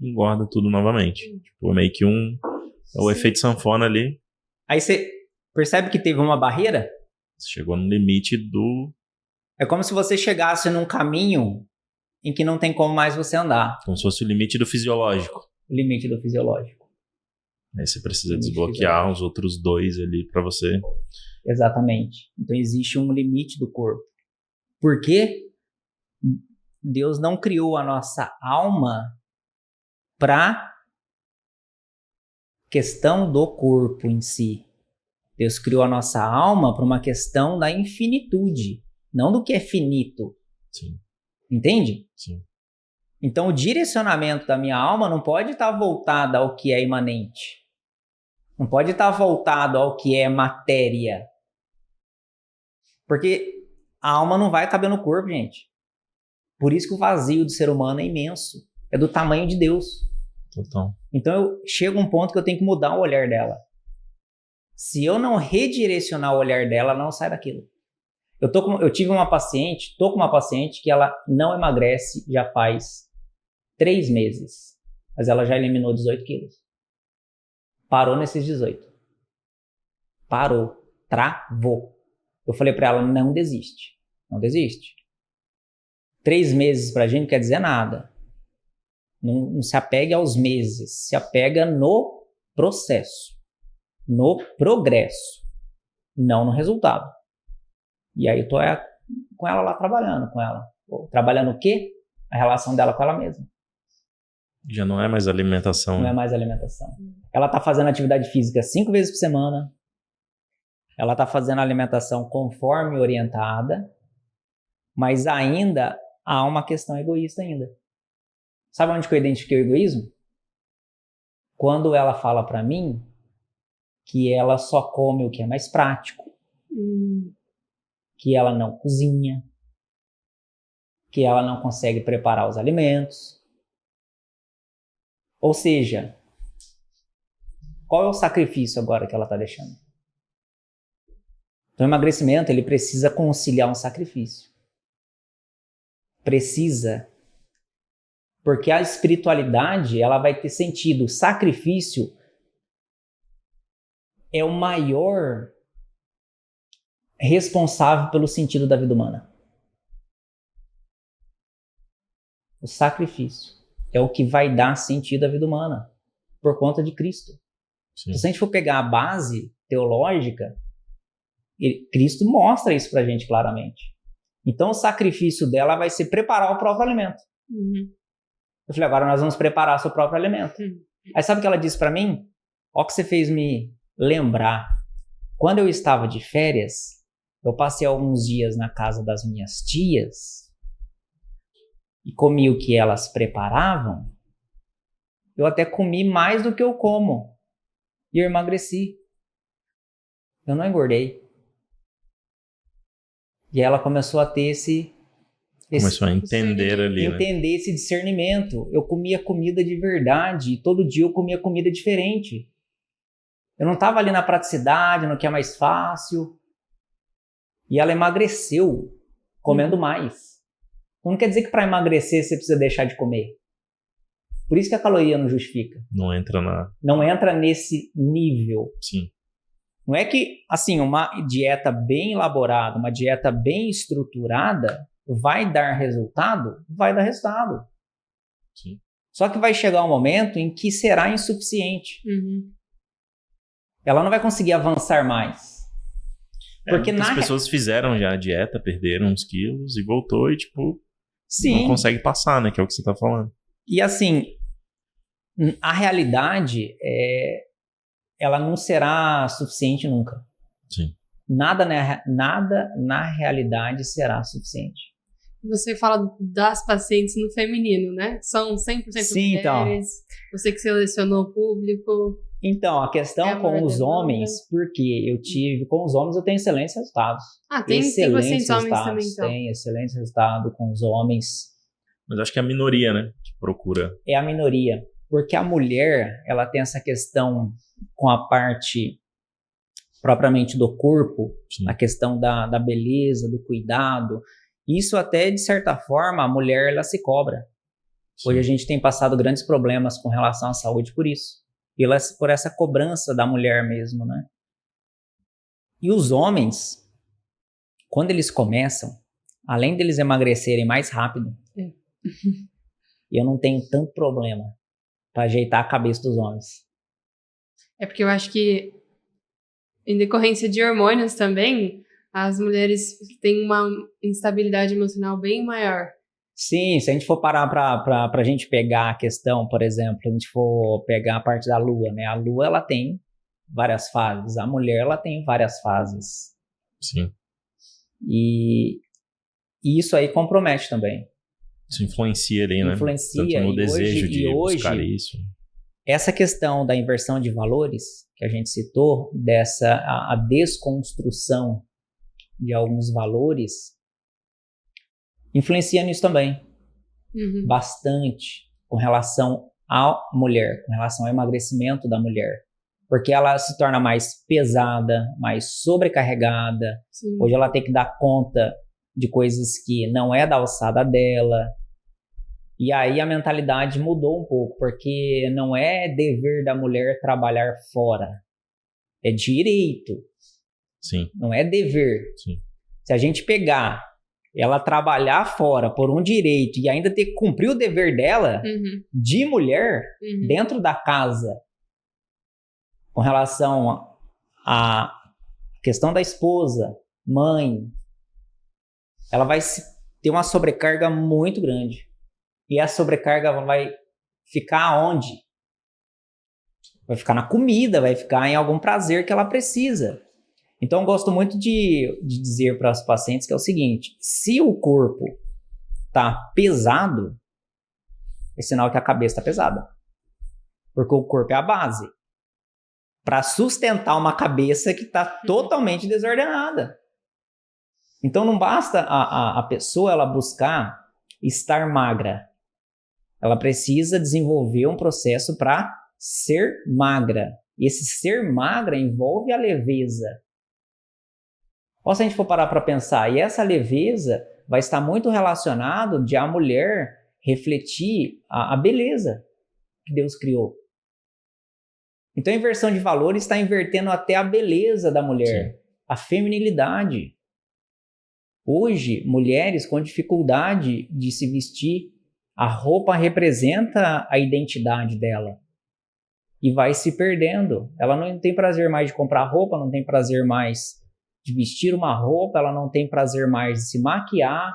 engorda tudo novamente. Tipo, meio que o efeito sanfona ali. Aí você percebe que teve uma barreira? Você chegou no limite do... É como se você chegasse num caminho em que não tem como mais você andar. Como se fosse o limite do fisiológico. O limite do fisiológico. Aí você precisa desbloquear os outros dois ali pra você. Exatamente. Então existe um limite do corpo. Por quê? Deus não criou a nossa alma para questão do corpo em si. Deus criou a nossa alma para uma questão da infinitude, não do que é finito. Sim. Entende? Sim. Então o direcionamento da minha alma não pode estar voltado ao que é imanente. Não pode estar voltado ao que é matéria. Porque a alma não vai caber no corpo, gente. Por isso que o vazio do ser humano é imenso. É do tamanho de Deus. Total. Então eu chego a um ponto que eu tenho que mudar o olhar dela. Se eu não redirecionar o olhar dela, ela não sai daquilo. Eu tô com uma paciente que ela não emagrece já faz 3 meses. Mas ela já eliminou 18 quilos. Parou nesses 18. Parou. Travou. Eu falei pra ela, não desiste. Não desiste. 3 meses pra gente não quer dizer nada. Não se apegue aos meses, se apega no processo, no progresso, não no resultado. E aí eu tô com ela lá trabalhando com ela. Trabalhando o quê? A relação dela com ela mesma. Já não é mais alimentação. Não é mais alimentação. Ela tá fazendo atividade física 5 vezes por semana. Ela tá fazendo alimentação conforme orientada. Mas ainda há uma questão egoísta ainda. Sabe onde que eu identifiquei o egoísmo? Quando ela fala pra mim que ela só come o que é mais prático. Que ela não cozinha. Que ela não consegue preparar os alimentos. Ou seja, qual é o sacrifício agora que ela está deixando? Então, o emagrecimento, ele precisa conciliar um sacrifício. Precisa. Porque a espiritualidade, ela vai ter sentido. O sacrifício é o maior responsável pelo sentido da vida humana. O sacrifício é o que vai dar sentido à vida humana, por conta de Cristo. Então, se a gente for pegar a base teológica, Cristo mostra isso pra gente claramente. Então, o sacrifício dela vai ser preparar o próprio alimento. Eu falei, agora nós vamos preparar seu próprio alimento. Aí sabe o que ela disse pra mim? Ó, que você fez me lembrar. Quando eu estava de férias, eu passei alguns dias na casa das minhas tias e comi o que elas preparavam. Eu até comi mais do que eu como. E eu emagreci. Eu não engordei. E ela começou a ter começou a entender ali, né? Entender esse discernimento. Eu comia comida de verdade. E todo dia eu comia comida diferente. Eu não estava ali na praticidade, no que é mais fácil. E ela emagreceu comendo mais. Não quer dizer que para emagrecer você precisa deixar de comer. Por isso que a caloria não justifica. Não entra Não entra nesse nível. Sim. Não é que, assim, uma dieta bem elaborada, uma dieta bem estruturada vai dar resultado? Vai dar resultado. Sim. Só que vai chegar um momento em que será insuficiente. Ela não vai conseguir avançar mais. Porque muitas pessoas fizeram já a dieta, perderam uns quilos e voltou e, tipo, sim, não consegue passar, né? Que é o que você tá falando. E, assim, a realidade, ela não será suficiente nunca. Sim. Nada na realidade será suficiente. Você fala das pacientes no feminino, né? São 100% Sim, mulheres. Então. Você que selecionou o público. Então, a questão com os homens, porque eu tive... Com os homens eu tenho excelentes resultados. Tem excelentes homens resultados. também, então. Tem excelentes resultados com os homens. Mas acho que é a minoria, né? Que procura. É a minoria. Porque a mulher, ela tem essa questão com a parte propriamente do corpo, Sim. a questão da beleza, do cuidado. Isso até, de certa forma, a mulher, ela se cobra. Sim. Hoje a gente tem passado grandes problemas com relação à saúde por isso. Por essa cobrança da mulher mesmo, né? E os homens, quando eles começam, além deles emagrecerem mais rápido, eu não tenho tanto problema para ajeitar a cabeça dos homens. É porque eu acho que, em decorrência de hormônios também, as mulheres têm uma instabilidade emocional bem maior. Sim, se a gente for parar para a gente pegar a questão, por exemplo, a gente for pegar a parte da Lua, né? A Lua, ela tem várias fases, a mulher, ela tem várias fases. Sim. E isso aí compromete também. Isso influencia ali, né? Influencia. Tanto no desejo de buscar isso. Essa questão da inversão de valores, que a gente citou, a desconstrução de alguns valores, influencia nisso também. Bastante, com relação à mulher, com relação ao emagrecimento da mulher. Porque ela se torna mais pesada, mais sobrecarregada. Sim. Hoje ela tem que dar conta de coisas que não é da alçada dela. E aí a mentalidade mudou um pouco, porque não é dever da mulher trabalhar fora. É direito. Sim. Não é dever. Sim. Se a gente pegar ela trabalhar fora por um direito e ainda ter que cumprir o dever dela de mulher dentro da casa com relação à questão da esposa, mãe, ela vai ter uma sobrecarga muito grande. E a sobrecarga vai ficar onde? Vai ficar na comida, vai ficar em algum prazer que ela precisa. Então, eu gosto muito de dizer para os pacientes que é o seguinte: se o corpo está pesado, é sinal que a cabeça está pesada. Porque o corpo é a base para sustentar uma cabeça que está totalmente desordenada. Então, não basta a pessoa ela buscar estar magra. Ela precisa desenvolver um processo para ser magra. E esse ser magra envolve a leveza. Ou se a gente for parar para pensar, e essa leveza vai estar muito relacionado de a mulher refletir a beleza que Deus criou. Então a inversão de valores está invertendo até a beleza da mulher, a feminilidade. Hoje, mulheres com dificuldade de se vestir, a roupa representa a identidade dela. E vai se perdendo. Ela não tem prazer mais de comprar roupa, não tem prazer mais de vestir uma roupa, ela não tem prazer mais de se maquiar.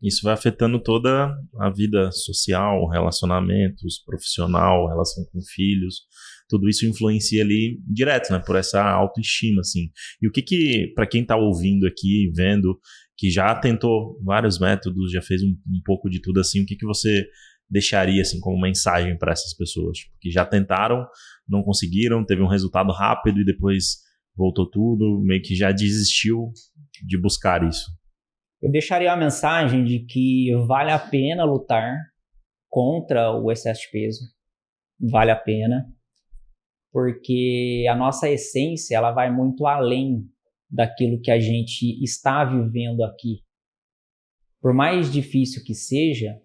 Isso vai afetando toda a vida social, relacionamentos, profissional, relação com filhos. Tudo isso influencia ali direto, né? Por essa autoestima, assim. E o que para quem tá ouvindo aqui, vendo, que já tentou vários métodos, já fez um pouco de tudo assim, o que você deixaria, assim, como mensagem para essas pessoas? Tipo, que já tentaram, não conseguiram, teve um resultado rápido e depois voltou tudo, meio que já desistiu de buscar isso. Eu deixaria a mensagem de que vale a pena lutar contra o excesso de peso. Vale a pena. Porque a nossa essência ela vai muito além daquilo que a gente está vivendo aqui. Por mais difícil que seja,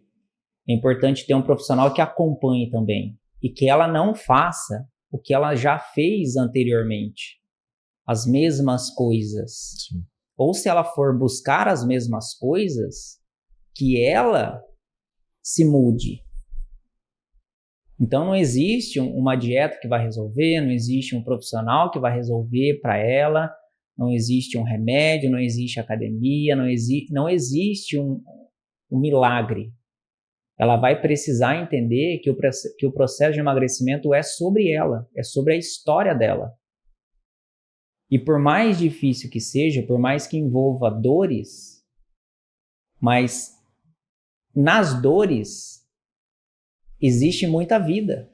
é importante ter um profissional que acompanhe também e que ela não faça o que ela já fez anteriormente. As mesmas coisas. Sim. Ou se ela for buscar as mesmas coisas, que ela se mude. Então não existe uma dieta que vai resolver, não existe um profissional que vai resolver para ela, não existe um remédio, não existe academia, não existe um milagre. Ela vai precisar entender que o processo de emagrecimento é sobre ela, é sobre a história dela. E por mais difícil que seja, por mais que envolva dores, mas nas dores existe muita vida.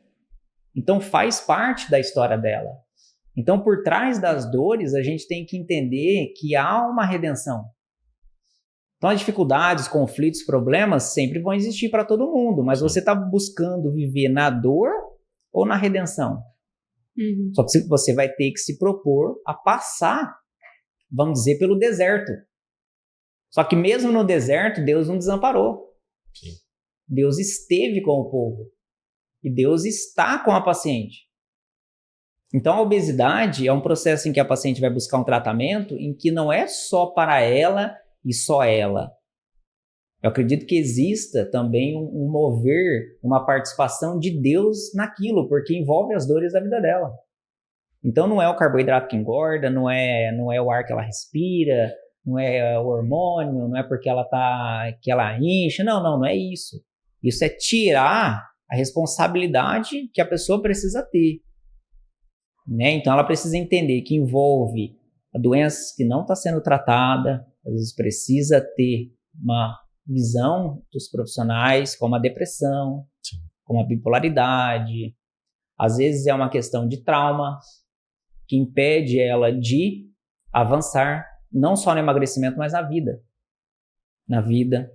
Então faz parte da história dela. Então por trás das dores a gente tem que entender que há uma redenção. Então as dificuldades, conflitos, problemas sempre vão existir para todo mundo, mas você está buscando viver na dor ou na redenção? Só que você vai ter que se propor a passar, vamos dizer, pelo deserto. Só que mesmo no deserto, Deus não desamparou. Sim. Deus esteve com o povo. E Deus está com a paciente. Então a obesidade é um processo em que a paciente vai buscar um tratamento em que não é só para ela e só ela. Eu acredito que exista também um mover, uma participação de Deus naquilo, porque envolve as dores da vida dela. Então não é o carboidrato que engorda, não é o ar que ela respira, não é o hormônio, não é porque que ela incha, não é isso. Isso é tirar a responsabilidade que a pessoa precisa ter. Né? Então ela precisa entender que envolve a doença que não está sendo tratada, às vezes precisa ter uma visão dos profissionais, como a depressão, como a bipolaridade. Às vezes é uma questão de trauma que impede ela de avançar, não só no emagrecimento, mas na vida. Na vida.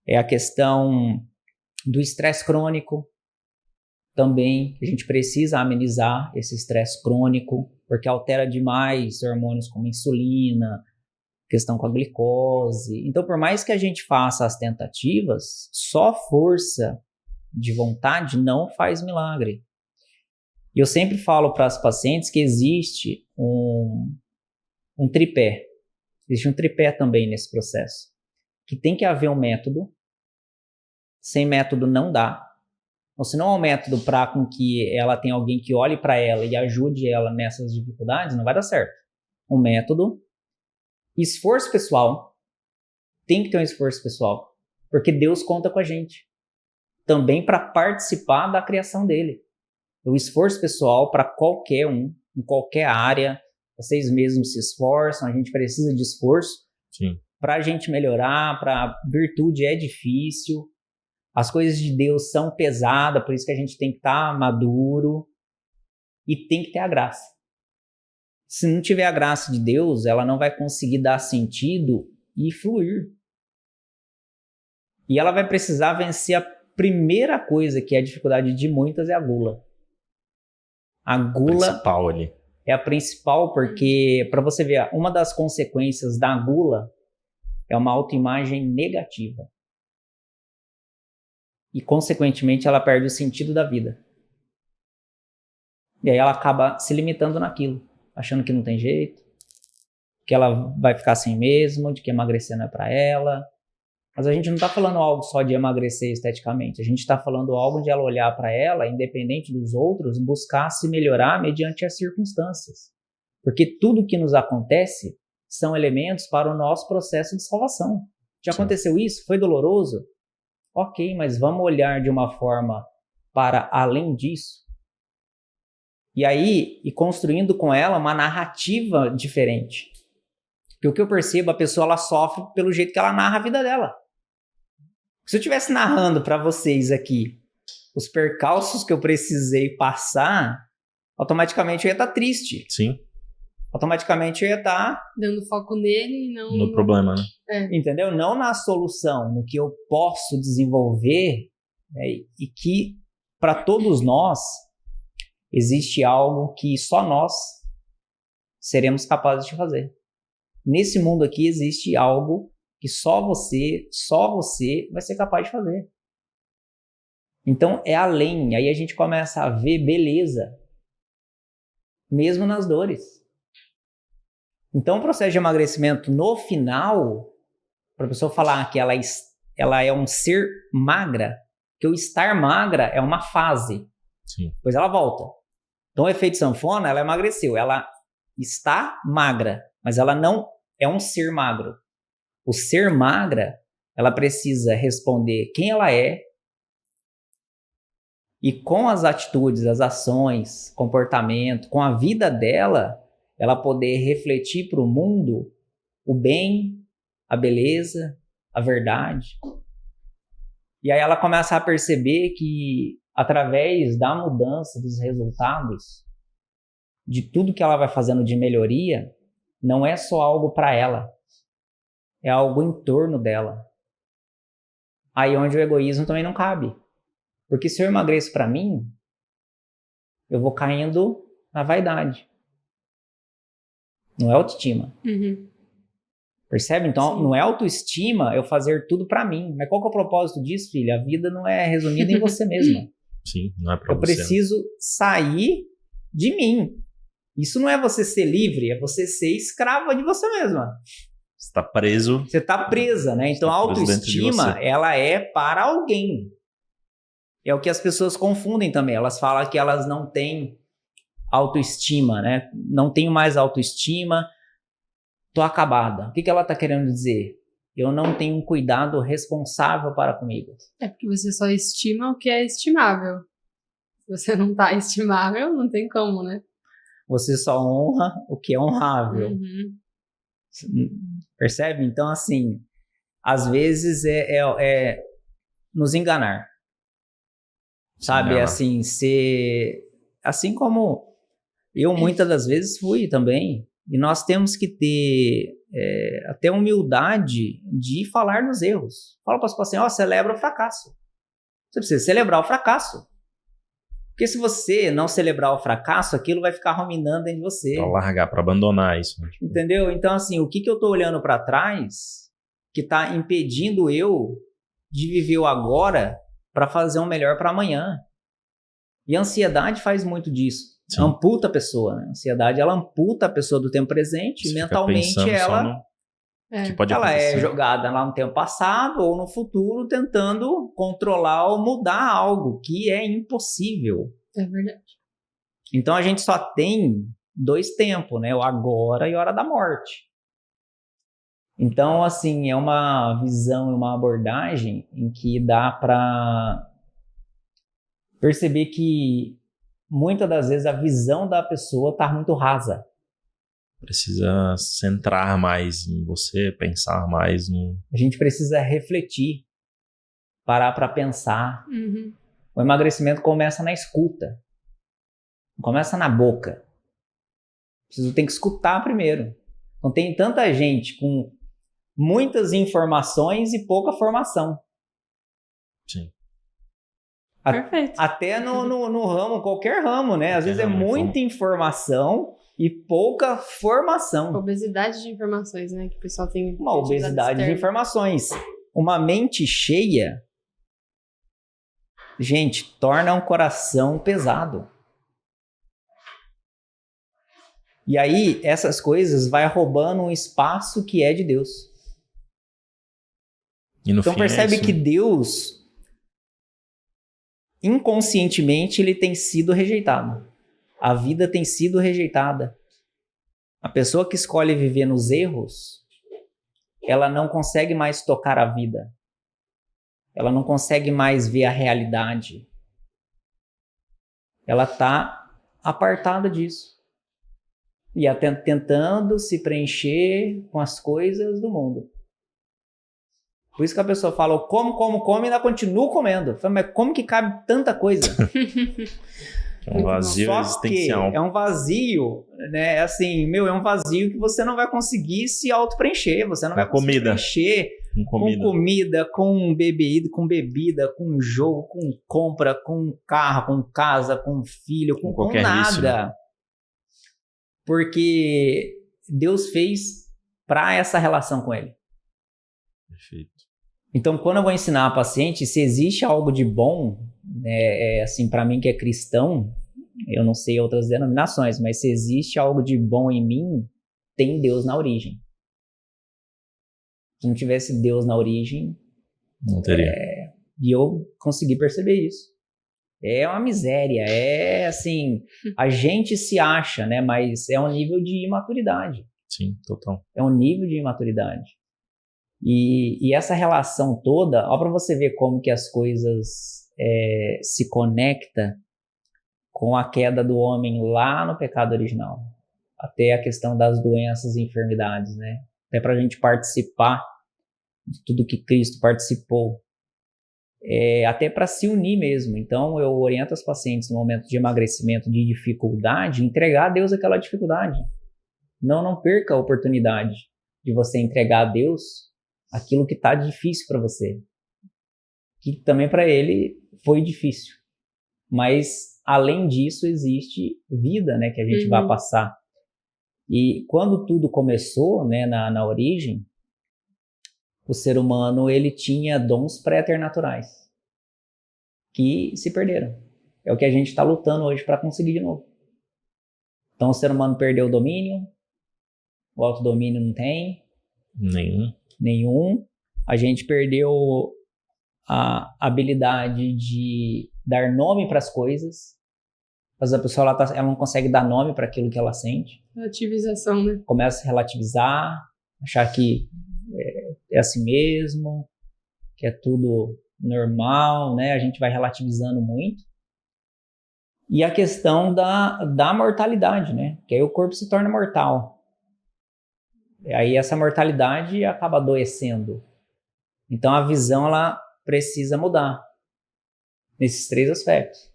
É a questão do estresse crônico também. A gente precisa amenizar esse estresse crônico, porque altera demais hormônios como insulina, questão com a glicose. Então, por mais que a gente faça as tentativas, só força de vontade não faz milagre. E eu sempre falo para as pacientes que existe um tripé. Existe um tripé também nesse processo. que tem que haver um método. Sem método não dá. Ou se não há um método para com que ela tenha alguém que olhe para ela e ajude ela nessas dificuldades, não vai dar certo. Um método, esforço pessoal, tem que ter um esforço pessoal, porque Deus conta com a gente também para participar da criação dele. O esforço pessoal para qualquer um, em qualquer área, vocês mesmos se esforçam, a gente precisa de esforço para a gente melhorar, para virtude é difícil. As coisas de Deus são pesadas, por isso que a gente tem que estar maduro e tem que ter a graça. Se não tiver a graça de Deus, ela não vai conseguir dar sentido e fluir. E ela vai precisar vencer a primeira coisa, que é a dificuldade de muitas, é a gula. A gula principal ali. É a principal, porque, para você ver, uma das consequências da gula é uma autoimagem negativa. E, consequentemente, ela perde o sentido da vida. E aí ela acaba se limitando naquilo, achando que não tem jeito, que ela vai ficar assim mesmo, de que emagrecer não é para ela. Mas a gente não está falando algo só de emagrecer esteticamente. A gente está falando algo de ela olhar para ela, independente dos outros, buscar se melhorar mediante as circunstâncias. Porque tudo que nos acontece são elementos para o nosso processo de salvação. Já aconteceu isso? Foi doloroso? Ok, mas vamos olhar de uma forma para além disso. E aí, e construindo com ela uma narrativa diferente. Porque o que eu percebo, a pessoa ela sofre pelo jeito que ela narra a vida dela. Se eu estivesse narrando para vocês aqui os percalços que eu precisei passar, automaticamente eu ia estar triste. Sim. Automaticamente eu ia estar dando foco nele e não no problema, né? Entendeu? Não na solução, no que eu posso desenvolver, né? E que para todos nós existe algo que só nós seremos capazes de fazer. Nesse mundo aqui existe algo que só você vai ser capaz de fazer. Então é além, aí a gente começa a ver beleza, mesmo nas dores. Então o processo de emagrecimento no final, para a pessoa falar que ela é um ser magra, que o estar magra é uma fase, depois ela volta. Então o efeito sanfona, ela emagreceu, ela está magra, mas ela não é um ser magro. O ser magra, ela precisa responder quem ela é e com as atitudes, as ações, comportamento, com a vida dela, ela poder refletir para o mundo o bem, a beleza, a verdade. E aí ela começa a perceber que através da mudança dos resultados, de tudo que ela vai fazendo de melhoria, não é só algo para ela, é algo em torno dela. Aí onde o egoísmo também não cabe. Porque se eu emagreço para mim, eu vou caindo na vaidade. Não é autoestima. Percebe? Então, não é autoestima eu fazer tudo para mim. Mas qual que é o propósito disso, filha? A vida não é resumida em você mesma. Sim, não é para você. Eu preciso sair de mim. Isso não é você ser livre, é você ser escrava de você mesma. Você está preso. Você está presa, né? Então a autoestima, ela é para alguém. É o que as pessoas confundem também. Elas falam que elas não têm autoestima, né? Não tenho mais autoestima, tô acabada. O que ela está querendo dizer? Eu não tenho um cuidado responsável para comigo. É porque você só estima o que é estimável. Se você não tá estimável, não tem como, né? Você só honra o que é honrável. Percebe? Então, assim, às vezes é nos enganar. Sabe? Assim, ser... Assim como eu muitas das vezes fui também. E nós temos que ter até humildade de falar nos erros. Fala para os pacientes, celebra o fracasso. Você precisa celebrar o fracasso. Porque se você não celebrar o fracasso, aquilo vai ficar ruminando em você. Para largar, para abandonar isso. Né? Entendeu? Então, assim, o que eu estou olhando para trás que está impedindo eu de viver o agora para fazer um melhor para amanhã? E a ansiedade faz muito disso. Sim. Amputa a pessoa. Né? A ansiedade, ela amputa a pessoa do tempo presente e mentalmente que pode Ela acontecer. é jogada lá no tempo passado ou no futuro tentando controlar ou mudar algo que é impossível. É verdade. Então a gente só tem 2 tempos, né? O agora e a hora da morte. Então, assim, é uma visão e uma abordagem em que dá para perceber que muitas das vezes a visão da pessoa está muito rasa. Precisa centrar mais em você, pensar mais no... A gente precisa refletir, parar para pensar. Uhum. O emagrecimento começa na escuta, não começa na boca. Tem que escutar primeiro. Então tem tanta gente com muitas informações e pouca formação. Sim. Perfeito. Até no ramo, qualquer ramo, né? Às vezes é muita informação e pouca formação. Obesidade de informações, né? Que o pessoal tem. Uma obesidade de informações. Uma mente cheia, gente, torna um coração pesado. E aí, essas coisas vai roubando um espaço que é de Deus. E no Então fim percebe é isso, que né? Deus, inconscientemente, ele tem sido rejeitado. A vida tem sido rejeitada. A pessoa que escolhe viver nos erros, ela não consegue mais tocar a vida. Ela não consegue mais ver a realidade. Ela está apartada disso. E até tentando se preencher com as coisas do mundo. Por isso que a pessoa fala, eu como e ainda continuo comendo. Falo, mas como que cabe tanta coisa? É um vazio Só existencial. que é um vazio, né? Assim, é um vazio que você não vai conseguir se auto-preencher. Você não vai conseguir preencher com comida, com bebida, com jogo, com compra, com carro, com casa, com filho, com nada. Vício, né? Porque Deus fez para essa relação com ele. Perfeito. Então, quando eu vou ensinar a paciente, se existe algo de bom, né, assim, para mim que é cristão, eu não sei outras denominações, mas se existe algo de bom em mim, tem Deus na origem. Se não tivesse Deus na origem, não teria. E eu consegui perceber isso. É uma miséria, é assim, a gente se acha, né, mas é um nível de imaturidade. Sim, total. É um nível de imaturidade. E essa relação toda, ó, para você ver como que as coisas se conectam com a queda do homem lá no pecado original. Até a questão das doenças e enfermidades, né? Até para a gente participar de tudo que Cristo participou. Até para se unir mesmo. Então, eu oriento as pacientes no momento de emagrecimento, de dificuldade, entregar a Deus aquela dificuldade. Não perca a oportunidade de você entregar a Deus aquilo que está difícil para você. Que também para ele foi difícil. Mas, além disso, existe vida, né, que a gente vai passar. E quando tudo começou, né, na origem, o ser humano ele tinha dons pré-eternaturais que se perderam. É o que a gente está lutando hoje para conseguir de novo. Então, o ser humano perdeu o domínio, o autodomínio não tem. Nenhum. A gente perdeu a habilidade de dar nome para as coisas. Mas a pessoa ela não consegue dar nome para aquilo que ela sente. Relativização, né? Começa a relativizar, achar que é assim mesmo, que é tudo normal, né? A gente vai relativizando muito. E a questão da mortalidade, né? Que aí o corpo se torna mortal. E aí essa mortalidade acaba adoecendo. Então a visão ela precisa mudar nesses 3 aspectos.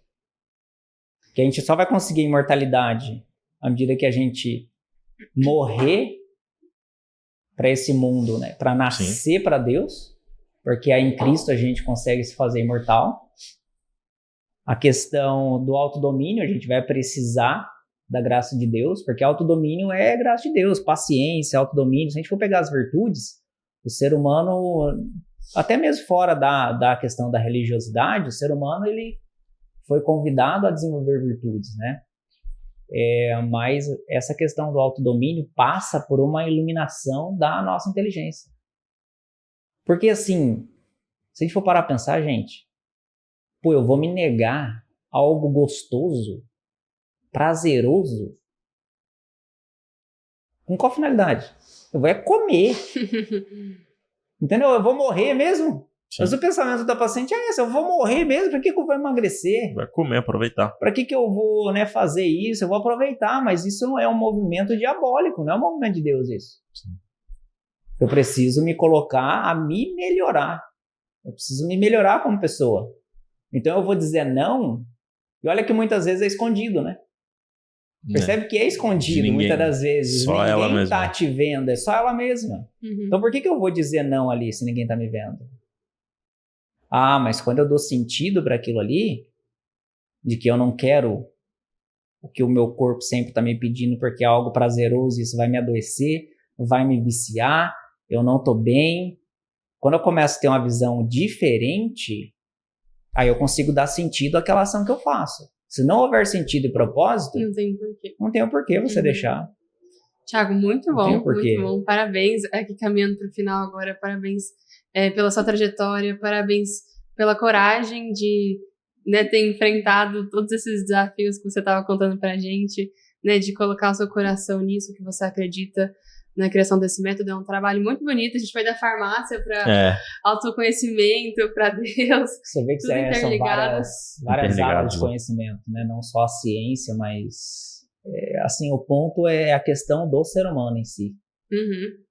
Que a gente só vai conseguir imortalidade à medida que a gente morrer para esse mundo, né? Para nascer para Deus, porque aí em Cristo a gente consegue se fazer imortal. A questão do autodomínio, a gente vai precisar da graça de Deus, porque autodomínio é graça de Deus, paciência, autodomínio. Se a gente for pegar as virtudes, o ser humano, até mesmo fora da questão da religiosidade, o ser humano ele foi convidado a desenvolver virtudes, né? Mas essa questão do autodomínio passa por uma iluminação da nossa inteligência. Porque assim, se a gente for parar pra pensar, gente, eu vou me negar a algo gostoso, prazeroso, com qual finalidade? Eu vou comer. Entendeu? Eu vou morrer mesmo. Sim. Mas o pensamento da paciente é esse, eu vou morrer mesmo, para que eu vou emagrecer? Vai comer, aproveitar. Para que eu vou fazer isso? Eu vou aproveitar, mas isso não é um movimento diabólico, não é um movimento de Deus isso. Sim. Eu preciso me colocar a me melhorar. Eu preciso me melhorar como pessoa. Então eu vou dizer não, e olha que muitas vezes é escondido, né? Percebe que é escondido, muitas das vezes. Só ninguém está te vendo, é só ela mesma. Então por que eu vou dizer não ali se ninguém está me vendo? Mas quando eu dou sentido para aquilo ali, de que eu não quero o que o meu corpo sempre está me pedindo porque é algo prazeroso, isso vai me adoecer, vai me viciar, eu não estou bem. Quando eu começo a ter uma visão diferente, aí eu consigo dar sentido àquela ação que eu faço. Se não houver sentido e propósito, não tem porquê. Não tem o porquê você deixar. Thiago, muito bom, muito bom. Parabéns. Aqui caminhando para o final agora, parabéns pela sua trajetória, parabéns pela coragem de ter enfrentado todos esses desafios que você estava contando para a gente, de colocar o seu coração nisso, que você acredita na criação desse método. É um trabalho muito bonito. A gente vai da farmácia para autoconhecimento, para Deus. Você vê que são várias áreas de conhecimento, né? Não só a ciência, mas assim, o ponto é a questão do ser humano em si.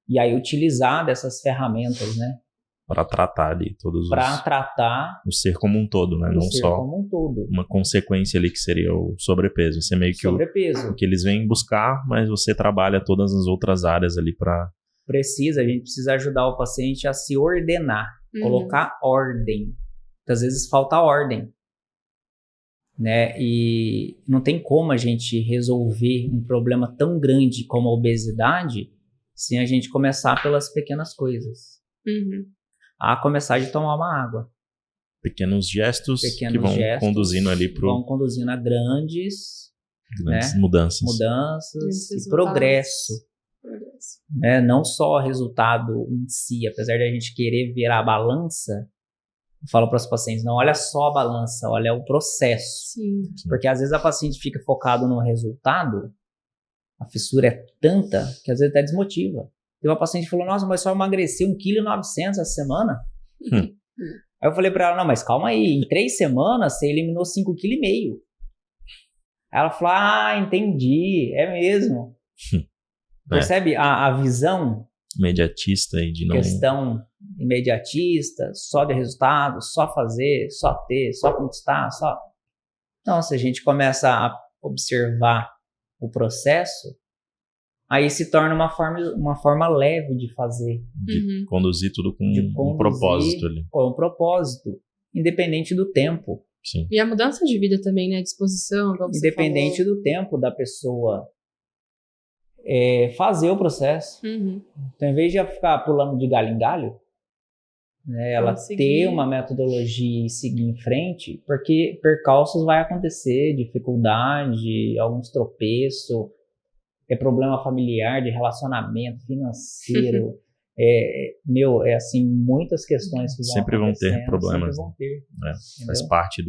E aí utilizar dessas ferramentas, né? Para tratar ali todos tratar o ser como um todo, né? Não só como um todo. Uma consequência ali que seria o sobrepeso. Isso é meio que o que eles vêm buscar, mas você trabalha todas as outras áreas ali para... A gente precisa ajudar o paciente a se ordenar, colocar ordem. Às vezes falta ordem, né? E não tem como a gente resolver um problema tão grande como a obesidade sem a gente começar pelas pequenas coisas. A começar de tomar uma água. Pequenos gestos que vão conduzindo ali vão conduzindo a grandes mudanças e progresso. Né? Não só o resultado em si, apesar de a gente querer virar a balança, eu falo para os pacientes, não olha só a balança, olha o processo. Sim. Porque às vezes a paciente fica focado no resultado, a fissura é tanta que às vezes até desmotiva. Teve uma paciente que falou, nossa, mas só emagreceu 1,9 kg essa semana. Aí eu falei pra ela, não, mas calma aí, em 3 semanas você eliminou 5,5 kg. Aí ela falou, entendi, é mesmo. Percebe a visão? Imediatista e de não... Questão imediatista, só de resultado, só fazer, só ter, só conquistar, só... Não, se a gente começa a observar o processo, aí se torna uma forma leve de fazer. De conduzir tudo com um propósito ali. Com um propósito, independente do tempo. Sim. E a mudança de vida também, né? A disposição, como você independente falou. do tempo da pessoa fazer o processo. Então, em vez de ficar pulando de galho em galho, né, ela ter uma metodologia e seguir em frente, porque percalços vai acontecer, dificuldade, alguns tropeços, problema familiar, de relacionamento financeiro, assim, muitas questões que sempre vão ter problemas. Sempre vão ter, faz parte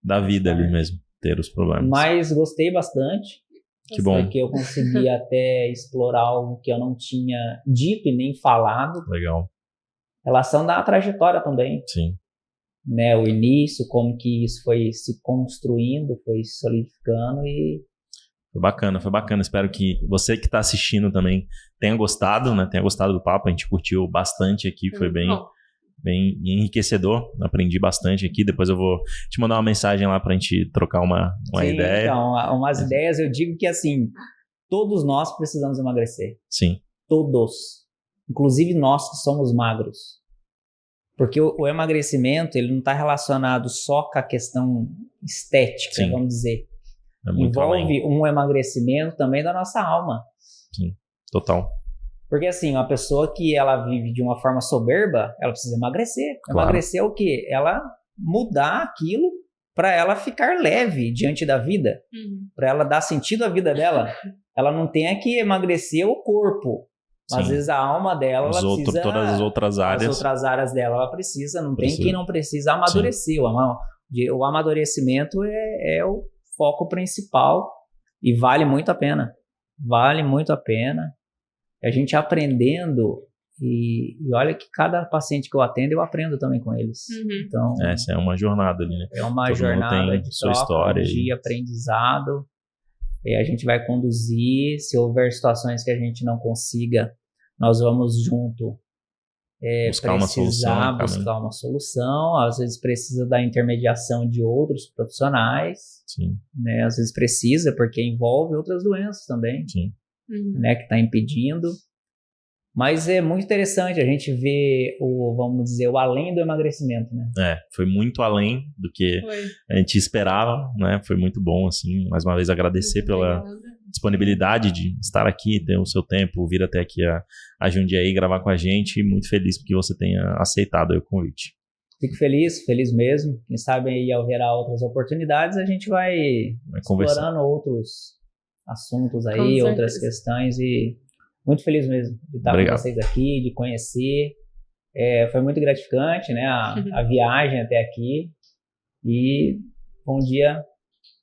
da vida ali mesmo, ter os problemas. Mas gostei bastante. Que bom. Porque eu consegui até explorar algo que eu não tinha dito e nem falado. Legal. Relação da trajetória também. Sim. Né, o início, como que isso foi se construindo, foi se solidificando e... Foi bacana. Espero que você que está assistindo também tenha gostado, né? Tenha gostado do papo. A gente curtiu bastante aqui, foi bem enriquecedor. Aprendi bastante aqui. Depois eu vou te mandar uma mensagem lá pra gente trocar uma ideia. Então, umas ideias. Eu digo que assim, todos nós precisamos emagrecer. Sim. Todos. Inclusive nós que somos magros. Porque o emagrecimento, ele não está relacionado só com a questão estética, Sim. vamos dizer. Envolve um emagrecimento também da nossa alma. Sim, total. Porque assim, uma pessoa que ela vive de uma forma soberba, ela precisa emagrecer. Claro. Emagrecer é o quê? Ela mudar aquilo para ela ficar leve diante da vida, para ela dar sentido à vida dela. Ela não tem que emagrecer o corpo, mas às vezes a alma dela, ela precisa... Todas as outras áreas. As outras áreas dela, ela precisa. Não tem quem não precisa amadurecer. O amadurecimento é o foco principal e vale muito a pena. Vale muito a pena. A gente aprendendo... E olha que cada paciente que eu atendo, eu aprendo também com eles. Então, essa é uma jornada ali, né? É uma Todo jornada de sua troca, história de aprendizado. E a gente vai conduzir. Se houver situações que a gente não consiga, nós vamos junto buscar uma solução. Às vezes precisa da intermediação de outros profissionais. Sim. Né? Às vezes precisa, porque envolve outras doenças também. Sim. Né? Que está impedindo. Mas é muito interessante a gente ver vamos dizer, o além do emagrecimento, né? Foi muito além do que a gente esperava, né? Foi muito bom, assim, mais uma vez agradecer pela disponibilidade de estar aqui, ter o seu tempo, vir até aqui a Jundiaí gravar com a gente, e muito feliz porque você tenha aceitado o convite. Fico feliz mesmo. Quem sabe aí haverá outras oportunidades, a gente vai explorando outros assuntos aí, outras questões e... Muito feliz mesmo de estar com vocês aqui, de conhecer. Foi muito gratificante, né? A viagem até aqui. E foi um dia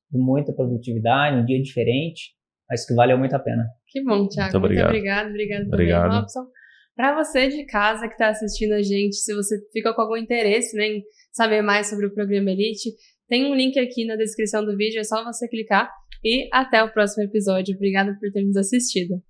de muita produtividade, um dia diferente, mas que valeu muito a pena. Que bom, Thiago. Muito obrigado. Obrigado também, Robson. Para você de casa que está assistindo a gente, se você fica com algum interesse, né, em saber mais sobre o Programa Elite, tem um link aqui na descrição do vídeo, é só você clicar. E até o próximo episódio. Obrigada por ter nos assistido.